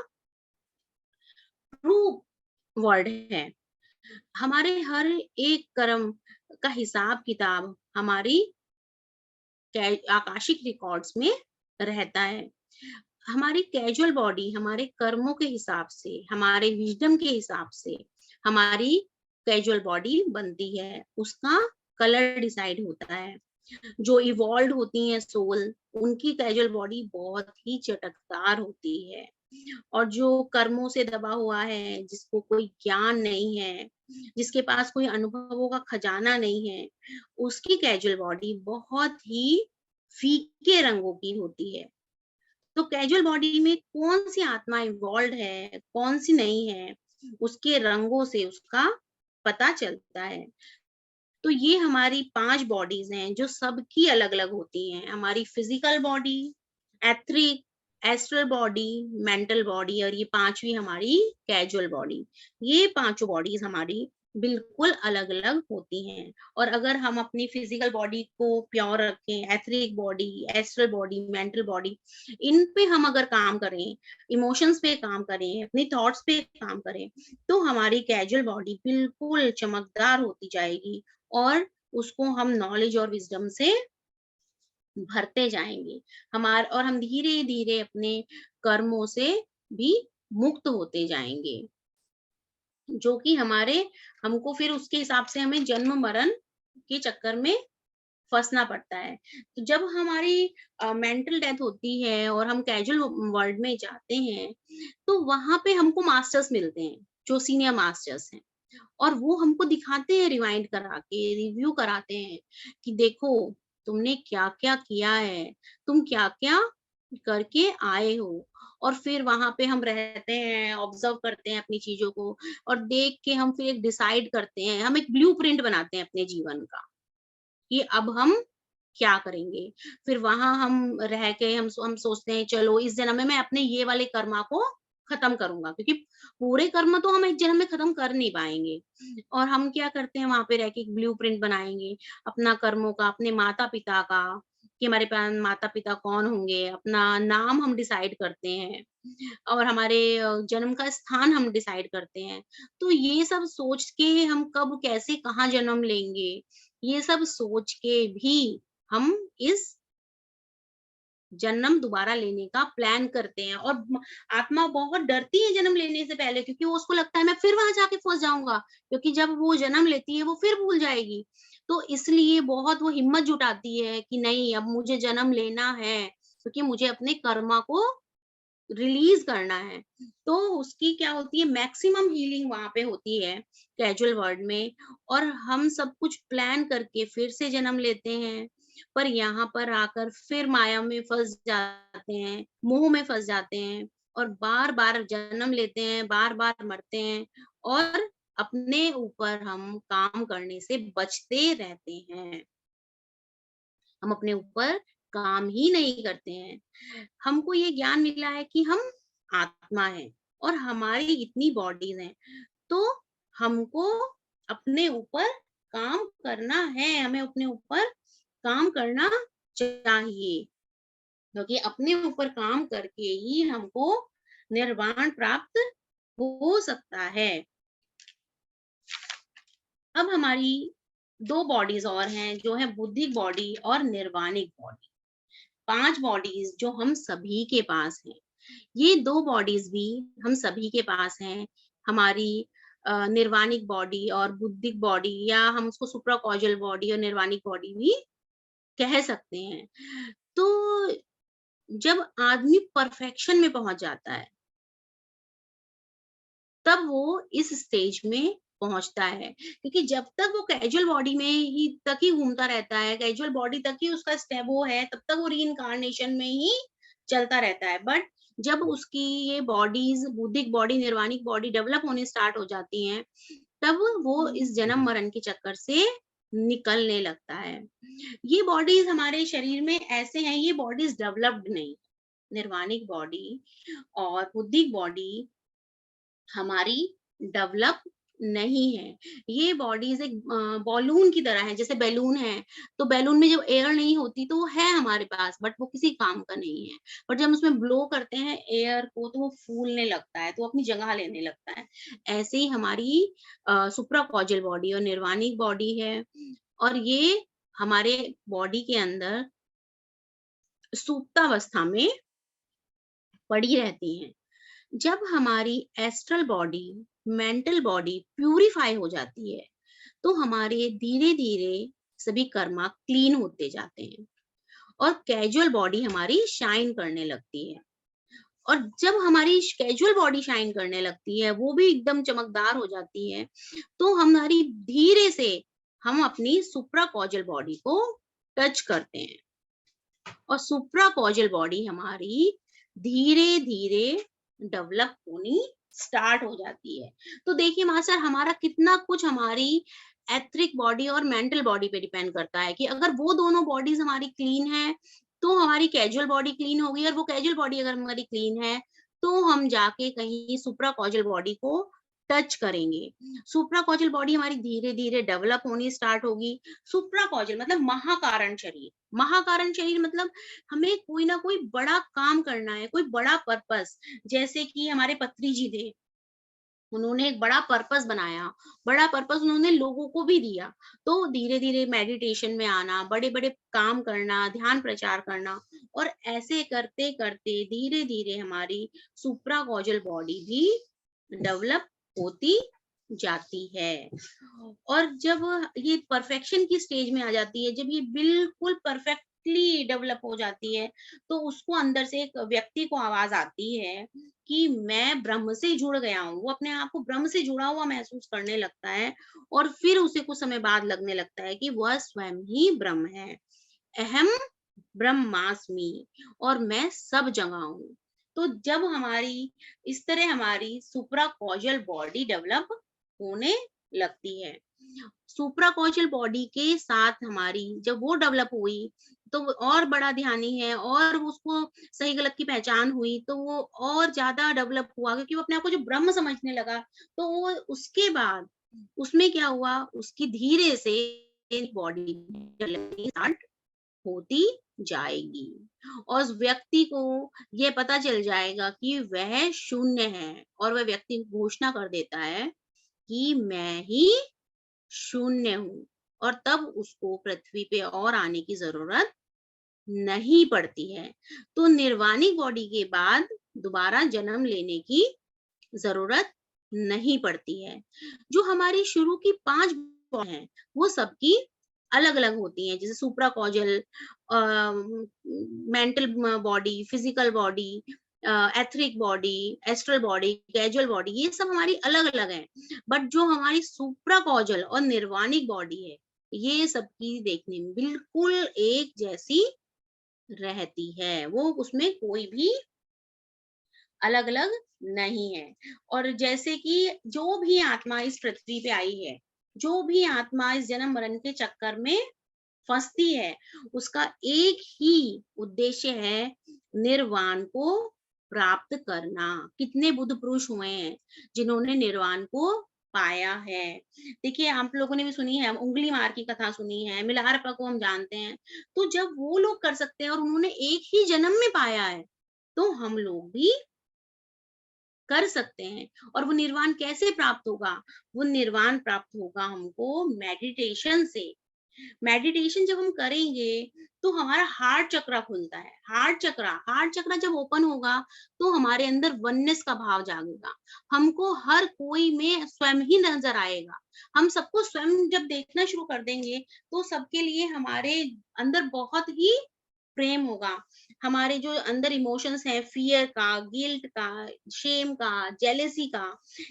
ट्रू वर्ल्ड है। हमारे हर एक कर्म का हिसाब-किताब हमारी आकाशिक रिकॉर्ड्स में रहता है। हमारी कैजुअल बॉडी हमारे कर्मों के हिसाब से, हमारे विज़डम के हिसाब से हमारी कैजुअल बॉडी बनती है। उसका कलर डिसाइड होता है। जो इवॉल्व्ड होती हैं सोल, उनकी कैजुअल बॉडी बहुत ही चटकदार होती है। और जो कर्मों से दबा हुआ है, जिसको कोई ज्ञान नहीं है, जिसके पास कोई अनुभवों का खजाना नहीं है, उसकी कैजुअल बॉडी बहुत ही फीके रंगों की होती है। तो कैजुअल बॉडी में कौन-सी आत्मा इन्वॉल्व्ड है, कौन-सी नहीं है, उसके रंगों से उसका पता चलता है। तो ये हमारी 5 बॉडीज़ हैं जो सबकी अलग-अलग होती हैं। हमारी physical body, etheric, astral body, mental body और ये 5वीं हमारी कैजुअल बॉडी। ये पाँचों बॉडीज़ हमारी बिल्कुल अलग-अलग होती हैं। और अगर हम अपनी फिज़िकल बॉडी को प्योर रखें, etheric body, astral body, mental body, इन पे हम अगर काम करें, इमोशंस पे काम करें, अपने थॉट्स पे काम करें, तो हमारी कैजुअल बॉडी बिल्कुल चमकदार होती जाएगी और उसको हम नॉलेज और विज़डम से भरते जाएँगे। और हम धीरे-धीरे अपने कर्मों से भी मुक्त होते जाएँगे, जो कि हमको फिर उसके हिसाब से हमें जन्म-मरण के चक्कर में फँसना पड़ता है। तो जब हमारी मेंटल डेथ होती है और हम कैजुअल वर्ल्ड में जाते हैं, तो वहाँ पे हमको मास्टर्स मिलते हैं, जो सीनियर मास्टर्स हैं। और वो हमको दिखाते हैं रिवाइंड करा के, रिव्यू कराते हैं कि देखो तुमने क्या-क्या किया है, तुम क्या-क्या करके आए हो। और फिर वहाँ पे हम रहते हैं, ऑब्जर्व करते हैं अपनी चीज़ों को और देख के हम फिर एक डिसाइड करते हैं, हम एक ब्लूप्रिंट बनाते हैं अपने जीवन का कि अब हम क्या करेंगे। फिर वहाँ हम रह के हम सोचते हैं चलो इस जन्म में मैं अपने ये वाले कर्मा को खत्म करूँगा, क्योंकि पूरे कर्म तो हम एक जन्म में खत्म कर नहीं पाएँगे। और हम क्या करते हैं वहाँ पे रह के एक ब्लूप्रिंट बनाएँगे, अपना कर्मों का, अपने माता-पिता का, कि हमारे माता-पिता कौन होंगे, अपना नाम हम डिसाइड करते हैं और हमारे जन्म का स्थान हम डिसाइड करते हैं। तो ये सब सोच के हम कब, कैसे, कहाँ जन्म लेंगे, ये सब सोच के भी हम इस जन्म दोबारा लेने का प्लान करते हैं। और आत्मा बहुत डरती है जन्म लेने से पहले, क्योंकि वो उसको लगता है मैं फिर वहां जाके फंस जाऊंगा, क्योंकि जब वो जन्म लेती है वो फिर भूल जाएगी। तो इसलिए बहुत वो हिम्मत जुटाती है कि नहीं, अब मुझे जन्म लेना है, क्योंकि मुझे अपने कर्मा को रिलीज करना है। तो उसकी क्या होती है, मैक्सिमम हीलिंग वहां पे होती है कैजुअल वर्ल्ड में। और हम सब कुछ प्लान करके फिर से जन्म लेते हैं, पर यहाँ पर आकर फिर माया में फंस जाते हैं, मोह में फंस जाते हैं और बार बार जन्म लेते हैं, बार बार मरते हैं और अपने ऊपर हम काम करने से बचते रहते हैं। हम अपने ऊपर काम ही नहीं करते हैं। हमको ये ज्ञान मिला है कि हम आत्मा हैं और हमारी इतनी बॉडीज हैं, तो हमको अपने ऊपर काम करना है, हमें अपने ऊपर काम करना चाहिए, क्योंकि अपने ऊपर काम करके ही हमको निर्वाण प्राप्त हो सकता है। अब हमारी 2 बॉडीज और हैं, जो है बुद्धिक बॉडी और निर्वाणिक बॉडी। 5 बॉडीज जो हम सभी के पास हैं। ये 2 बॉडीज भी हम सभी के पास हैं। हमारी निर्वाणिक बॉडी और बुद्धिक बॉडी, या हम उसको सुप्राकॉजल बॉडी और निर्वाणिक बॉडी भी कह सकते हैं। तो जब आदमी परफेक्शन में पहुंच जाता है, तब वो इस स्टेज में पहुंचता है, क्योंकि जब तक वो कैजुअल बॉडी में ही तक ही घूमता रहता है, कैजुअल बॉडी तक ही उसका स्टेप वो है, तब तक वो रीइंकार्नेशन में ही चलता रहता है। बट जब उसकी ये बॉडीज, बुद्धिक बॉडी, निर्वाणिक बॉडी डेवलप होने स्टार्ट हो जाती हैं, तब वो इस जन्म मरण के चक्कर से निकलने लगता है। ये बॉडीज हमारे शरीर में ऐसे हैं, ये बॉडीज डेवलप्ड नहीं। निर्वाणिक बॉडी और बुद्धिक बॉडी हमारी डेवलप नहीं है। ये बॉडीज़ एक बॉलून की तरह है, जैसे बैलून है, तो बैलून में जब एयर नहीं होती तो वो है हमारे पास, बट वो किसी काम का नहीं है। बट जब हम उसमें ब्लो करते हैं एयर को, तो वो फूलने लगता है, तो वो अपनी जगह लेने लगता है। ऐसे ही हमारी सुप्राकॉजल बॉडी और निर्वाणिक बॉडी है, और ये हमारे बॉडी के अंदर सुप्तावस्था में पड़ी रहती हैं। जब हमारी astral body, mental body purify हो जाती है, तो हमारे धीरे-धीरे सभी कर्मा क्लीन होते जाते हैं और कैजुअल बॉडी हमारी शाइन करने लगती है। और जब हमारी कैजुअल बॉडी शाइन करने लगती है, वो भी एकदम चमकदार हो जाती है, तो हमारी धीरे से हम अपनी सुप्राकॉजल बॉडी को टच करते हैं और सुप्राकॉजल बॉडी हमारी धीरे धीरे डेवलप होनी स्टार्ट हो जाती है। तो देखिए मास्टर, हमारा कितना कुछ हमारी एथरिक बॉडी और मेंटल बॉडी पे डिपेंड करता है कि अगर वो दोनों बॉडीज हमारी क्लीन है तो हमारी कैजुअल बॉडी क्लीन होगी, और वो कैजुअल बॉडी अगर हमारी क्लीन है तो हम जाके कहीं सुप्राकॉजल बॉडी को टच करेंगे। सुप्राकॉजल बॉडी हमारी धीरे धीरे डेवलप होनी स्टार्ट होगी। सुप्राकॉजल मतलब महाकारण शरीर। महाकारण शरीर मतलब हमें कोई ना कोई बड़ा काम करना है, कोई बड़ा पर्पस। जैसे कि हमारे पत्री जी थे, उन्होंने एक बड़ा पर्पस बनाया, बड़ा पर्पस उन्होंने लोगों को भी दिया। तो धीरे धीरे मेडिटेशन में आना, बड़े बड़े काम करना, ध्यान प्रचार करना, और ऐसे करते करते धीरे धीरे हमारी सुप्राकॉजल बॉडी भी डेवलप होती जाती है। और जब ये परफेक्शन की स्टेज में आ जाती है, जब ये बिल्कुल परफेक्टली डेवलप हो जाती है, तो उसको अंदर से एक व्यक्ति को आवाज आती है कि मैं ब्रह्म से जुड़ गया हूँ। वो अपने आप को ब्रह्म से जुड़ा हुआ महसूस करने लगता है, और फिर उसे कुछ समय बाद लगने लगता है कि वह स्वयं ही ब्रह्म है। अहम ब्रह्मास्मि, और मैं सब जगह हूँ। तो जब हमारी इस तरह हमारी सुप्राकॉजल बॉडी डेवलप होने लगती है, सुप्राकॉजल बॉडी के साथ हमारी जब वो डेवलप हुई, तो वो और बड़ा ध्यानी है, और उसको सही गलत की पहचान हुई, तो वो और ज्यादा डेवलप हुआ क्योंकि वो अपने आप को जो ब्रह्म समझने लगा। तो वो उसके बाद उसमें क्या हुआ, उसकी धीरे से बॉडी स्टार्ट होती जाएगी, और उस व्यक्ति को ये पता चल जाएगा कि वह शून्य है, और वह व्यक्ति घोषणा कर देता है कि मैं ही शून्य हूँ, और तब उसको पृथ्वी पे और आने की जरूरत नहीं पड़ती है। तो निर्वाणिक बॉडी के बाद दोबारा जन्म लेने की जरूरत नहीं पड़ती है। जो हमारी शुरू की 5 हैं, वो सबकी अलग-अलग होती हैं, जैसे supracausal, mental body, physical body, etheric body, astral body, causal body, ये सब हमारी अलग-अलग हैं। बट जो हमारी सुप्राकॉजल और निर्वाणिक बॉडी है, ये सबकी देखने में बिल्कुल एक जैसी रहती है। वो उसमें कोई भी अलग-अलग नहीं है। और जैसे कि जो भी आत्मा इस पृथ्वी पे आई है, जो भी आत्मा इस जन्म मरण के चक्कर में फंसती है, उसका एक ही उद्देश्य है, निर्वाण को प्राप्त करना। कितने बुद्ध पुरुष हुए हैं जिन्होंने निर्वाण को पाया है। देखिए, आप लोगों ने भी सुनी है, उंगली मार की कथा सुनी है, मिलारपा को हम जानते हैं। तो जब वो लोग कर सकते हैं और उन्होंने एक ही जन्म में पाया है, तो हम लोग भी कर सकते हैं। और वो निर्वाण कैसे प्राप्त होगा? वो निर्वाण प्राप्त होगा हमको मेडिटेशन से। मेडिटेशन जब हम करेंगे तो हमारा हार्ट चक्रा खुलता है। हार्ट चक्रा जब ओपन होगा तो हमारे अंदर वननेस का भाव जागेगा। हमको हर कोई में स्वयं ही नजर आएगा। हम सबको स्वयं जब देखना शुरू कर देंगे तो सबके लिए हमारे अंदर बहुत ही प्रेम होगा। हमारे जो अंदर इमोशंस है, फियर का, गिल्ट का, शेम का, जेलेसी का,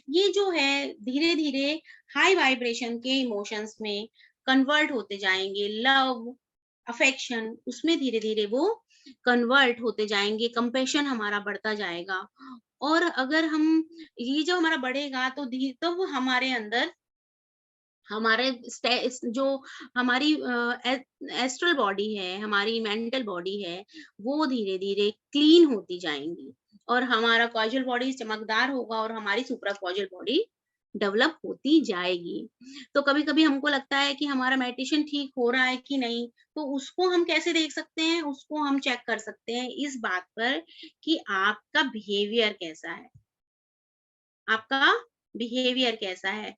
ये जो है धीरे धीरे हाई वाइब्रेशन के इमोशंस में कन्वर्ट होते जाएंगे। लव, अफेक्शन, उसमें धीरे धीरे वो कन्वर्ट होते जाएंगे। कंपैशन हमारा बढ़ता जाएगा। और अगर हम ये जब हमारा बढ़ेगा तो तो वो हमारे अंदर हमारे जो हमारी एस्ट्रल बॉडी है, हमारी मेंटल बॉडी है, वो धीरे धीरे क्लीन होती जाएंगी, और हमारा कॉजल बॉडी चमकदार होगा, और हमारी सुप्रा कॉजल बॉडी डेवलप होती जाएगी। तो कभी कभी हमको लगता है कि हमारा मेडिटेशन ठीक हो रहा है कि नहीं, तो उसको हम कैसे देख सकते हैं? उसको हम चेक कर सकते हैं इस बात पर कि आपका बिहेवियर कैसा है, आपका बिहेवियर कैसा है।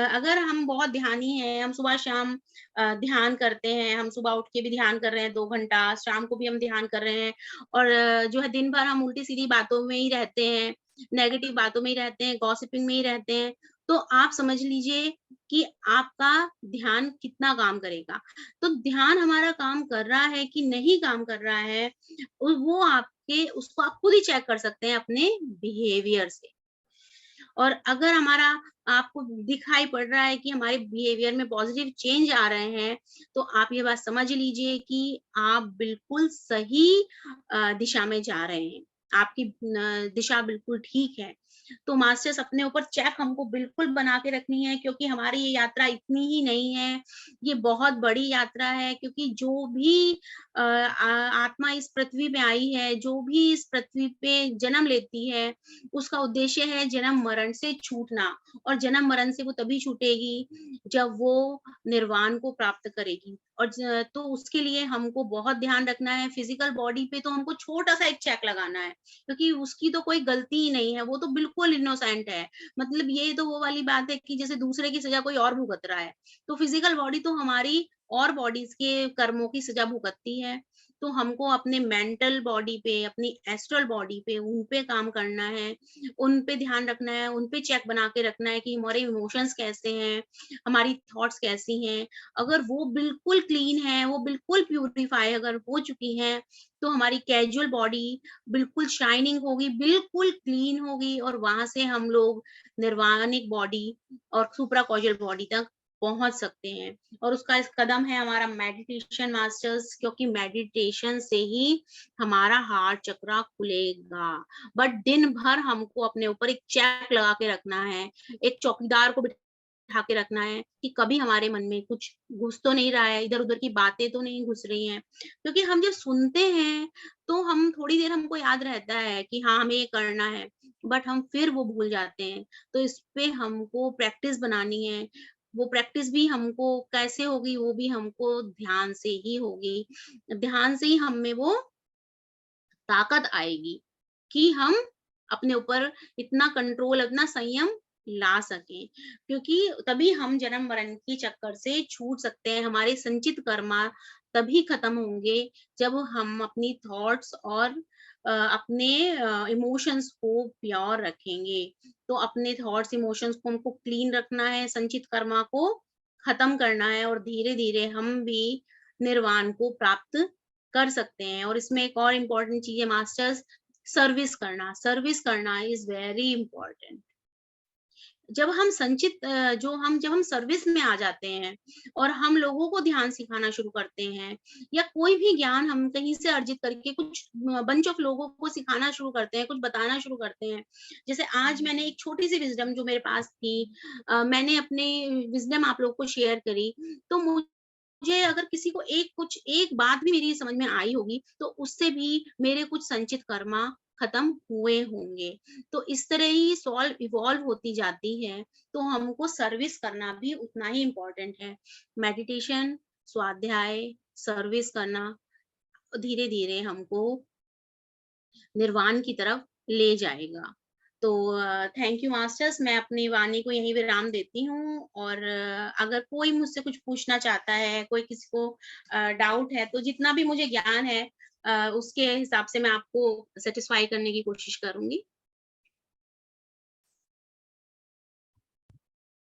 अगर हम बहुत ध्यानी हैं, हम सुबह शाम ध्यान करते हैं, हम सुबह उठ के भी ध्यान कर रहे हैं 2 घंटा, शाम को भी हम ध्यान कर रहे हैं, और जो है दिन भर हम उल्टी-सीधी बातों में ही रहते हैं, नेगेटिव बातों में ही रहते हैं, गॉसिपिंग में ही रहते हैं, तो आप समझ लीजिए कि आपका ध्यान कितना काम करेगा। तो ध्यान हमारा काम कर रहा है कि नहीं काम कर रहा है, वो उसको आप खुद ही चेक कर सकते हैं अपने बिहेवियर से। और अगर हमारा आपको दिखाई पड़ रहा है कि हमारे बिहेवियर में पॉजिटिव चेंज आ रहे हैं, तो आप ये बात समझ लीजिए कि आप बिल्कुल सही दिशा में जा रहे हैं। आपकी दिशा बिल्कुल ठीक है। तो मास्टर्स अपने ऊपर चेक हमको बिल्कुल बना के रखनी है, क्योंकि हमारी ये यात्रा इतनी ही नहीं है, ये बहुत बड़ी यात्रा है, क्योंकि जो भी आत्मा इस पृथ्वी पे आई है, जो भी इस पृथ्वी पे जन्म लेती है, उसका उद्देश्य है जन्म-मरण से छूटना, और जन्म-मरण से वो तभी छूटेगी जब वो निर्वाण को प्राप्त करेगी। और तो उसके लिए हमको बहुत ध्यान रखना है। फिजिकल बॉडी पे तो हमको छोटा-सा एक चेक लगाना है, क्योंकि उसकी तो कोई गलती ही नहीं है, वो तो बिल्कुल इनोसेंट है। मतलब ये तो वो वाली बात है कि जैसे दूसरे की सज़ा कोई और भुगत रहा है। तो फिजिकल बॉडी तो हमारी और बॉडीज़ के कर्मों की सज़ा भुगतती है। तो हमको अपने मेंटल बॉडी पे, अपनी एस्ट्रल बॉडी पे, उन पे काम करना है, उन पे ध्यान रखना है, उन पे चेक बना के रखना है कि हमारे इमोशंस कैसे हैं, हमारी थॉट्स कैसी हैं। अगर वो बिल्कुल क्लीन है, वो बिल्कुल प्यूरिफाई अगर हो चुकी हैं, तो हमारी कैजुअल बॉडी बिल्कुल शाइनिंग होगी, बिल्कुल क्लीन होगी, और वहाँ से हम लोग निर्वाणिक बॉडी और सुप्रा कॉजल बॉडी तक पहुँच सकते हैं। और उसका इस कदम है हमारा मेडिटेशन मास्टर्स, क्योंकि मेडिटेशन से ही हमारा हार्ट चक्रा खुलेगा। बट दिन भर हमको अपने ऊपर एक चेक लगा के रखना है, एक चौकीदार को बिठा के रखना है कि कभी हमारे मन में कुछ घुस तो नहीं रहा है, इधर-उधर की बातें तो नहीं घुस रही हैं। क्योंकि हम जब सुनते हैं, तो हम थोड़ी देर हमको याद रहता है कि हाँ, हमें ये करना है, बट हम फिर वो भूल जाते हैं। तो इस पे हमको प्रैक्टिस बनानी है। वो प्रैक्टिस भी हमको कैसे होगी, वो भी हमको ध्यान से ही होगी। ध्यान से ही हम में वो ताकत आएगी कि हम अपने ऊपर इतना कंट्रोल, इतना संयम ला सकें। क्योंकि तभी हम जन्म-मरण के चक्कर से छूट सकते हैं। हमारे संचित कर्मा तभी खत्म होंगे जब हम अपनी थॉट्स और अपने इमोशंस को प्योर रखेंगे। तो अपने थॉट्स, इमोशंस को हमको क्लीन रखना है, संचित कर्मा को खत्म करना है, और धीरे-धीरे हम भी निर्वाण को प्राप्त कर सकते हैं। और इसमें एक और इम्पोर्टेंट चीज़ है मास्टर्स, सर्विस करना इज़ वेरी इम्पोर्टेंट। जब हम सर्विस में आ जाते हैं और हम लोगों को ध्यान सिखाना शुरू करते हैं, या कोई भी ज्ञान हम कहीं से अर्जित करके कुछ बंच ऑफ लोगों को सिखाना शुरू करते हैं, कुछ बताना शुरू करते हैं। जैसे आज मैंने एक छोटी-सी विज़डम जो मेरे पास थी, मैंने अपनी विज़डम आप लोगों को शेयर करी, तो मुझे अगर किसी को एक बात भी मेरी समझ में आई होगी, तो उससे भी मेरे कुछ संचित कर्मा खत्म हुए होंगे। तो इस तरह ही इवॉल्व होती जाती है, तो हमको सर्विस करना भी उतना ही इम्पोर्टेंट है। मेडिटेशन, स्वाध्याय, सर्विस करना धीरे-धीरे हमको निर्वाण की तरफ ले जाएगा। तो थैंक यू मास्टर्स, मैं अपनी वाणी को यहीं विराम देती हूँ, और अगर कोई मुझसे कुछ पूछना चाहता है, कोई किसी को डाउट है, तो जितना भी मुझे ज्ञान है उसके हिसाब से मैं आपको सैटिस्फाई करने की कोशिश करूँगी।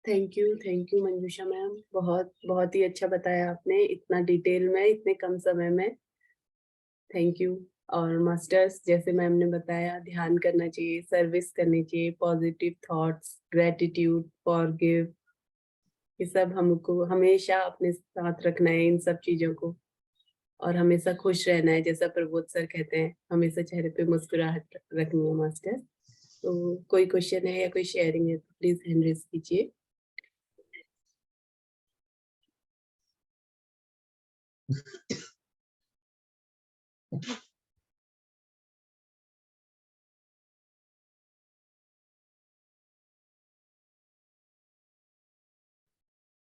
Thank you Manjusha ma'am. बहुत ही अच्छा बताया आपने, इतना डिटेल में, इतने कम समय में। Thank you. और मास्टर्स, जैसे मैम ने बताया, ध्यान करना चाहिए, सर्विस करनी चाहिए, पॉजिटिव थॉट्स, ग्रैटिट्यूड, फॉरगिव, ये सब हमको हमेशा अपने साथ रखना है इन सब चीज़ों को, और हमेशा खुश रहना है, जैसा प्रबोध सर कहते हैं, हमेशा चेहरे पे मुस्कुराहट रखनी है मास्टर्स। तो कोई क्वेश्चन है या कोई शेयरिंग है तो प्लीज़ हैंड रेज़ कीजिए।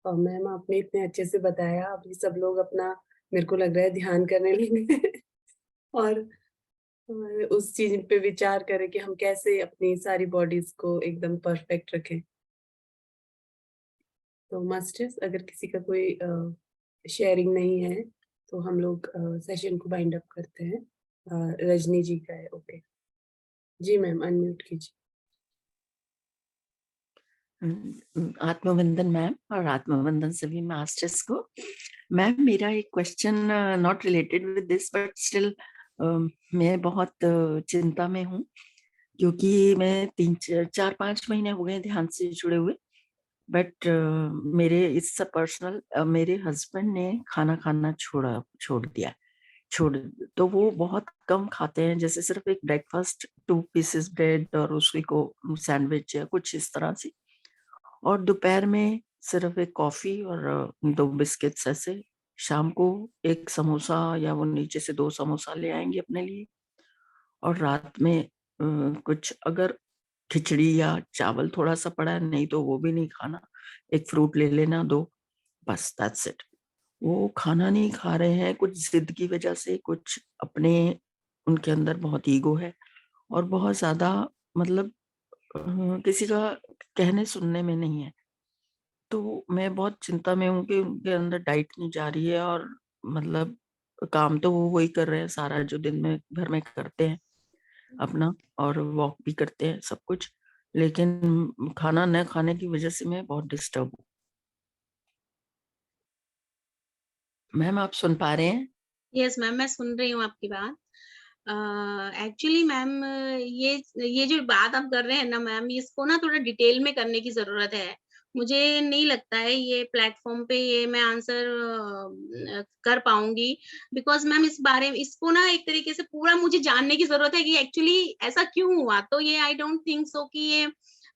और मैम आपने इतने अच्छे से बताया, अभी सब लोग अपना, मेरे को लग रहा है, ध्यान करने लगे और उस चीज़ पे विचार करें कि हम कैसे अपनी सारी बॉडीज़ को एकदम परफेक्ट रखें। तो मास्टर्स, अगर किसी का कोई शेयरिंग नहीं है, तो हम लोग सेशन को वाइंड अप करते हैं। रजनी जी का है, ओके। जी मैम, अनम्यूट कीजिए। आत्मवंदन मैम और आत्मवंदन सभी मास्टर्स को। मैम मेरा एक question not related with this but still मैं बहुत चिंता में हूँ, क्योंकि मैं 4-5 महीने हो गए ध्यान से जुड़े हुए, बट मेरे इस पर्सनल मेरे हस्बैंड ने खाना खाना छोड़ दिया। तो वो बहुत कम खाते हैं, जैसे सिर्फ एक ब्रेकफास्ट 2 पीसेस ब्रेड और उसी को सैंडविच या कुछ इस तरह से, और दोपहर में सिर्फ एक कॉफी और 2 बिस्किट्स ऐसे। शाम को एक समोसा या वो नीचे से 2 समोसा ले आएंगे अपने लिए, और रात में कुछ अगर खिचड़ी या चावल थोड़ा सा पड़ा है, नहीं तो वो भी नहीं खाना, एक फ्रूट ले लेना 2, बस दैट्स इट। वो खाना नहीं खा रहे हैं, कुछ जिद की वजह से, कुछ अपने उनके अंदर बहुत ईगो है और बहुत ज्यादा मतलब किसी का कहने सुनने में नहीं है। तो मैं बहुत चिंता में हूँ कि उनके अंदर डाइट नहीं जा रही है, और मतलब काम तो वो वही कर रहे हैं सारा जो दिन में घर में करते हैं अपना, और वॉक भी करते हैं सब कुछ, लेकिन खाना न खाने की वजह से मैं बहुत डिस्टर्ब हूँ। मैम आप सुन पा रहे हैं? यस मैम, मैं सुन रही हूँ आपकी बात। एक्चुअली मैम, ये जो बात आप कर रहे हैं ना मैम, इसको ना थोड़ा डिटेल में करने की ज़रूरत है। मुझे नहीं लगता है ये प्लेटफ़ॉर्म पे ये मैं आंसर कर पाऊँगी, बिकॉज़ मैम इसको ना एक तरीके से पूरा मुझे जानने की ज़रूरत है कि एक्चुअली ऐसा क्यों हुआ? तो ये आई डोंट थिंक सो कि ये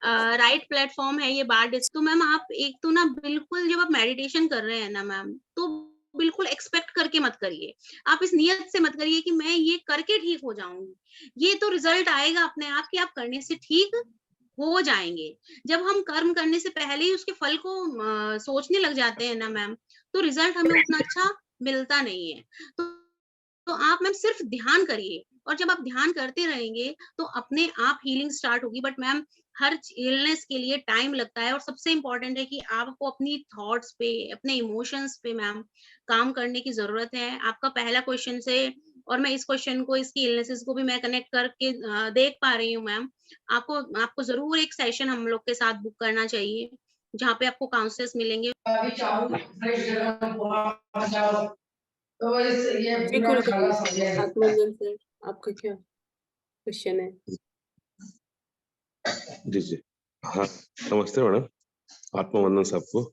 राइट प्लेटफ़ॉर्म है ये बात डिस तो मैम आप एक तो ना बिल्कुल जब आप मेडिटेशन कर रहे हैं ना मैम, तो बिल्कुल एक्सपेक्ट करके मत करिए। आप इस नियत से मत करिए कि मैं ये करके ठीक हो जाऊँगी। ये तो रिज़ल्ट आएगा अपने आप कि आप करने से ठीक हो जाएँगे। जब हम कर्म करने से पहले ही उसके फल को सोचने लग जाते हैं ना मैम, तो रिज़ल्ट हमें उतना अच्छा मिलता नहीं है। तो आप मैम सिर्फ ध्यान करिए, और जब आप ध्यान करते रहेंगे तो अपने आप हीलिंग स्टार्ट होगी। बट मैम हर इलनेस के लिए टाइम लगता है, और सबसे इम्पोर्टेंट है कि आपको अपनी थॉट्स पे, अपने इमोशंस पे मैम काम करने की ज़रूरत है। आपका पहला क्वेश्चन से और मैं इस क्वेश्चन को, इसकी इलनेसेस को भी मैं कनेक्ट करके देख पा रही हूँ मैम। आपको आपको ज़रूर एक सेशन हम लोग के साथ बुक करना चाहिए, जहाँ पे आपको काउंसलर्स मिलेंगे। तो ये बिल्कुल, पूरा खाला बिल्कुल। समझ गया। आत्मवंदन सर, आपका क्या क्वेश्चन है? जी, जी। हाँ, नमस्ते मैडम, आत्मवंदन सबको।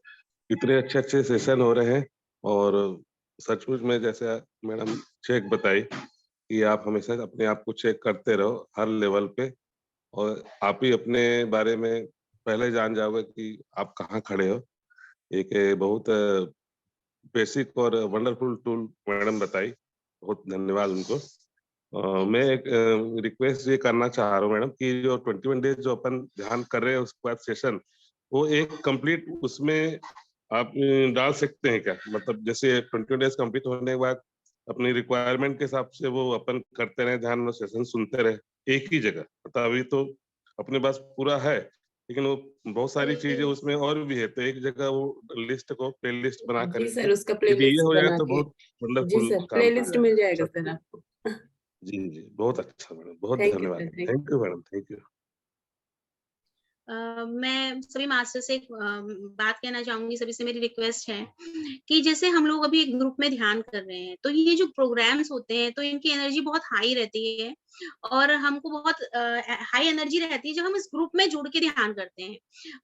इतने अच्छे-अच्छे सेशन हो रहे हैं, और सचमुच में जैसे मैडम चेक बताई कि आप हमेशा अपने आप को चेक करते रहो हर लेवल पे, और आप ही अपने बारे में पहले जान जाओगे कि आप कहाँ खड़े हो। एक बहुत बेसिक और वंडरफुल टूल मैडम बताई, बहुत धन्यवाद उनको। मैं एक रिक्वेस्ट ये करना चाह रहा हूँ मैडम कि जो 21 डेज जो अपन ध्यान कर रहे हैं उसके बाद सेशन, वो एक कंप्लीट उसमें आप डाल सकते हैं क्या? मतलब जैसे 21 डेज कंप्लीट होने के बाद अपनी रिक्वायरमेंट के हिसाब से वो अपन करते रहे ध्यान में, सेशन सुनते रहे एक ही जगह। मतलब अभी तो अपने पास पूरा है, लेकिन वो बहुत सारी चीजें उसमें और भी है, तो एक जगह वो लिस्ट को प्ले लिस्ट बना जी करके सर, उसका यदि ये प्लेलिस्ट हो जाए बना तो के। बहुत जी वंडरफुल सर, काम हो प्लेलिस्ट मिल जाएगा जाएगा सर सबको। आपको। जी, जी, बहुत अच्छा मैडम, बहुत थैंक यू धन्यवाद। Sir, thank thank you. You madam, thank you. मैं सभी मास्टर से एक बात कहना चाहूँगी, सभी से मेरी रिक्वेस्ट है कि जैसे हम लोग अभी एक ग्रुप में ध्यान कर रहे हैं, तो ये जो प्रोग्राम्स होते हैं, तो इनकी एनर्जी बहुत हाई रहती है, और हमको बहुत हाई एनर्जी रहती है जब हम इस ग्रुप में जुड़ के ध्यान करते हैं।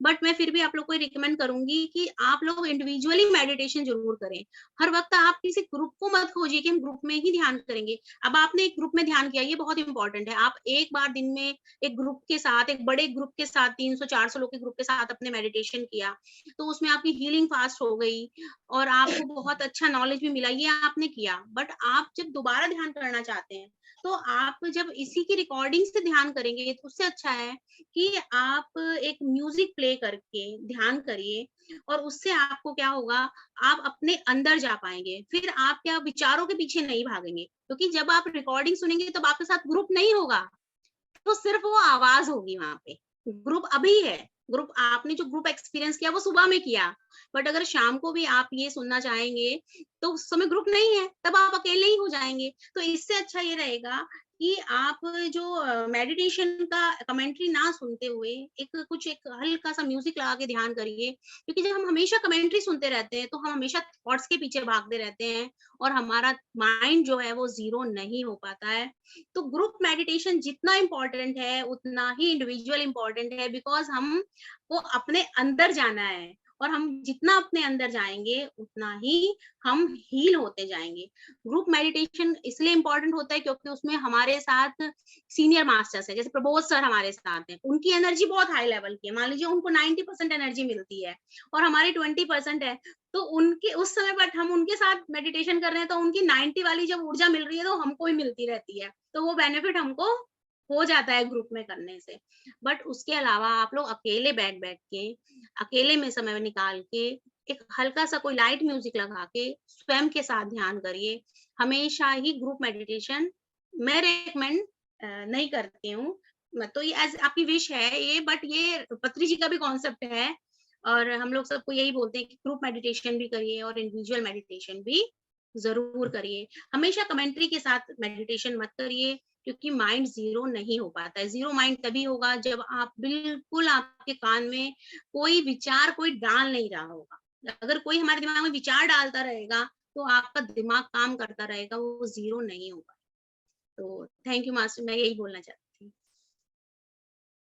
बट मैं फिर भी आप लोग को रिकमेंड करूँगी कि आप लोग इंडिविजुअली मेडिटेशन ज़रूर करें। हर वक़्त आप किसी ग्रुप को मत खोजिए कि हम ग्रुप में ही ध्यान करेंगे। अब आपने एक ग्रुप में ध्यान किया, ये बहुत इम्पोर्टेंट है। आप एक बार दिन में एक ग्रुप के साथ, एक बड़े ग्रुप के साथ 300-400 लोग के ग्रुप के साथ आपने मेडिटेशन किया, तो उसमें आपकी हीलिंग फास्ट हो गई और आपको बहुत अच्छा नॉलेज भी मिला, ये आपने किया। बट आप जब दोबारा ध्यान करना चाहते हैं, तो आप जब इसी की रिकॉर्डिंग से ध्यान करेंगे, तो उससे अच्छा है कि आप एक म्यूजिक प्ले करके ध्यान करिए, और उससे आपको क्या होगा, आप अपने अंदर जा पाएँगे। फिर आप क्या विचारों के पीछे नहीं भागेंगे, क्योंकि जब आप रिकॉर्डिंग सुनेंगे तब आपके साथ ग्रुप नहीं होगा, तो सिर्फ वो आवाज़ होगी वहाँ पे। ग्रुप अभी है, ग्रुप आपने जो ग्रुप एक्सपीरियंस किया वो सुबह में किया, बट अगर शाम को भी आप ये सुनना चाहेंगे तो उस समय ग्रुप नहीं है, तब आप अकेले ही हो जाएंगे। तो इससे अच्छा ये रहेगा कि आप जो मेडिटेशन का कमेंट्री ना सुनते हुए एक हल्का सा म्यूजिक लगा के ध्यान करिए, क्योंकि जब हम हमेशा कमेंट्री सुनते रहते हैं तो हम हमेशा थॉट्स के पीछे भागते रहते हैं और हमारा माइंड जो है वो जीरो नहीं हो पाता है। तो ग्रुप मेडिटेशन जितना इम्पोर्टेंट है उतना ही इंडिविजुअल इम्पोर्टेंट है, बिकॉज हम को अपने अंदर जाना है और हम जितना अपने अंदर जाएंगे उतना ही हम हील होते जाएंगे। ग्रुप मेडिटेशन इसलिए इम्पोर्टेंट होता है क्योंकि उसमें हमारे साथ सीनियर मास्टर्स है, जैसे प्रबोध सर हमारे साथ हैं, उनकी एनर्जी बहुत हाई लेवल की है। मान लीजिए उनको 90% एनर्जी मिलती है और हमारी 20% है, तो उनके उस समय बट हम उनके साथ मेडिटेशन कर रहे हैं तो उनकी 90 वाली जब ऊर्जा मिल रही है तो हमको ही मिलती रहती है, तो वो बेनिफिट हमको हो जाता है ग्रुप में करने से। बट उसके अलावा आप लोग अकेले बैठ के अकेले में समय निकाल के एक हल्का सा कोई लाइट म्यूजिक लगा के स्वयं के साथ ध्यान करिए। हमेशा ही ग्रुप मेडिटेशन मैं रेकमेंड नहीं करती हूँ, तो ये एज आपकी विश है ये, बट ये पत्री जी का भी कॉन्सेप्ट है और हम लोग सबको यही बोलते हैं कि ग्रुप मेडिटेशन भी करिए और इंडिविजुअल मेडिटेशन भी जरूर करिए। हमेशा कमेंट्री के साथ मेडिटेशन मत करिए, क्योंकि माइंड जीरो नहीं हो पाता है। जीरो माइंड तभी होगा जब आप बिल्कुल आपके कान में कोई विचार कोई डाल नहीं रहा होगा। अगर कोई हमारे दिमाग में विचार डालता रहेगा तो आपका दिमाग काम करता रहेगा, वो जीरो नहीं होगा। तो थैंक यू मास्टर, मैं यही बोलना चाहती हूँ।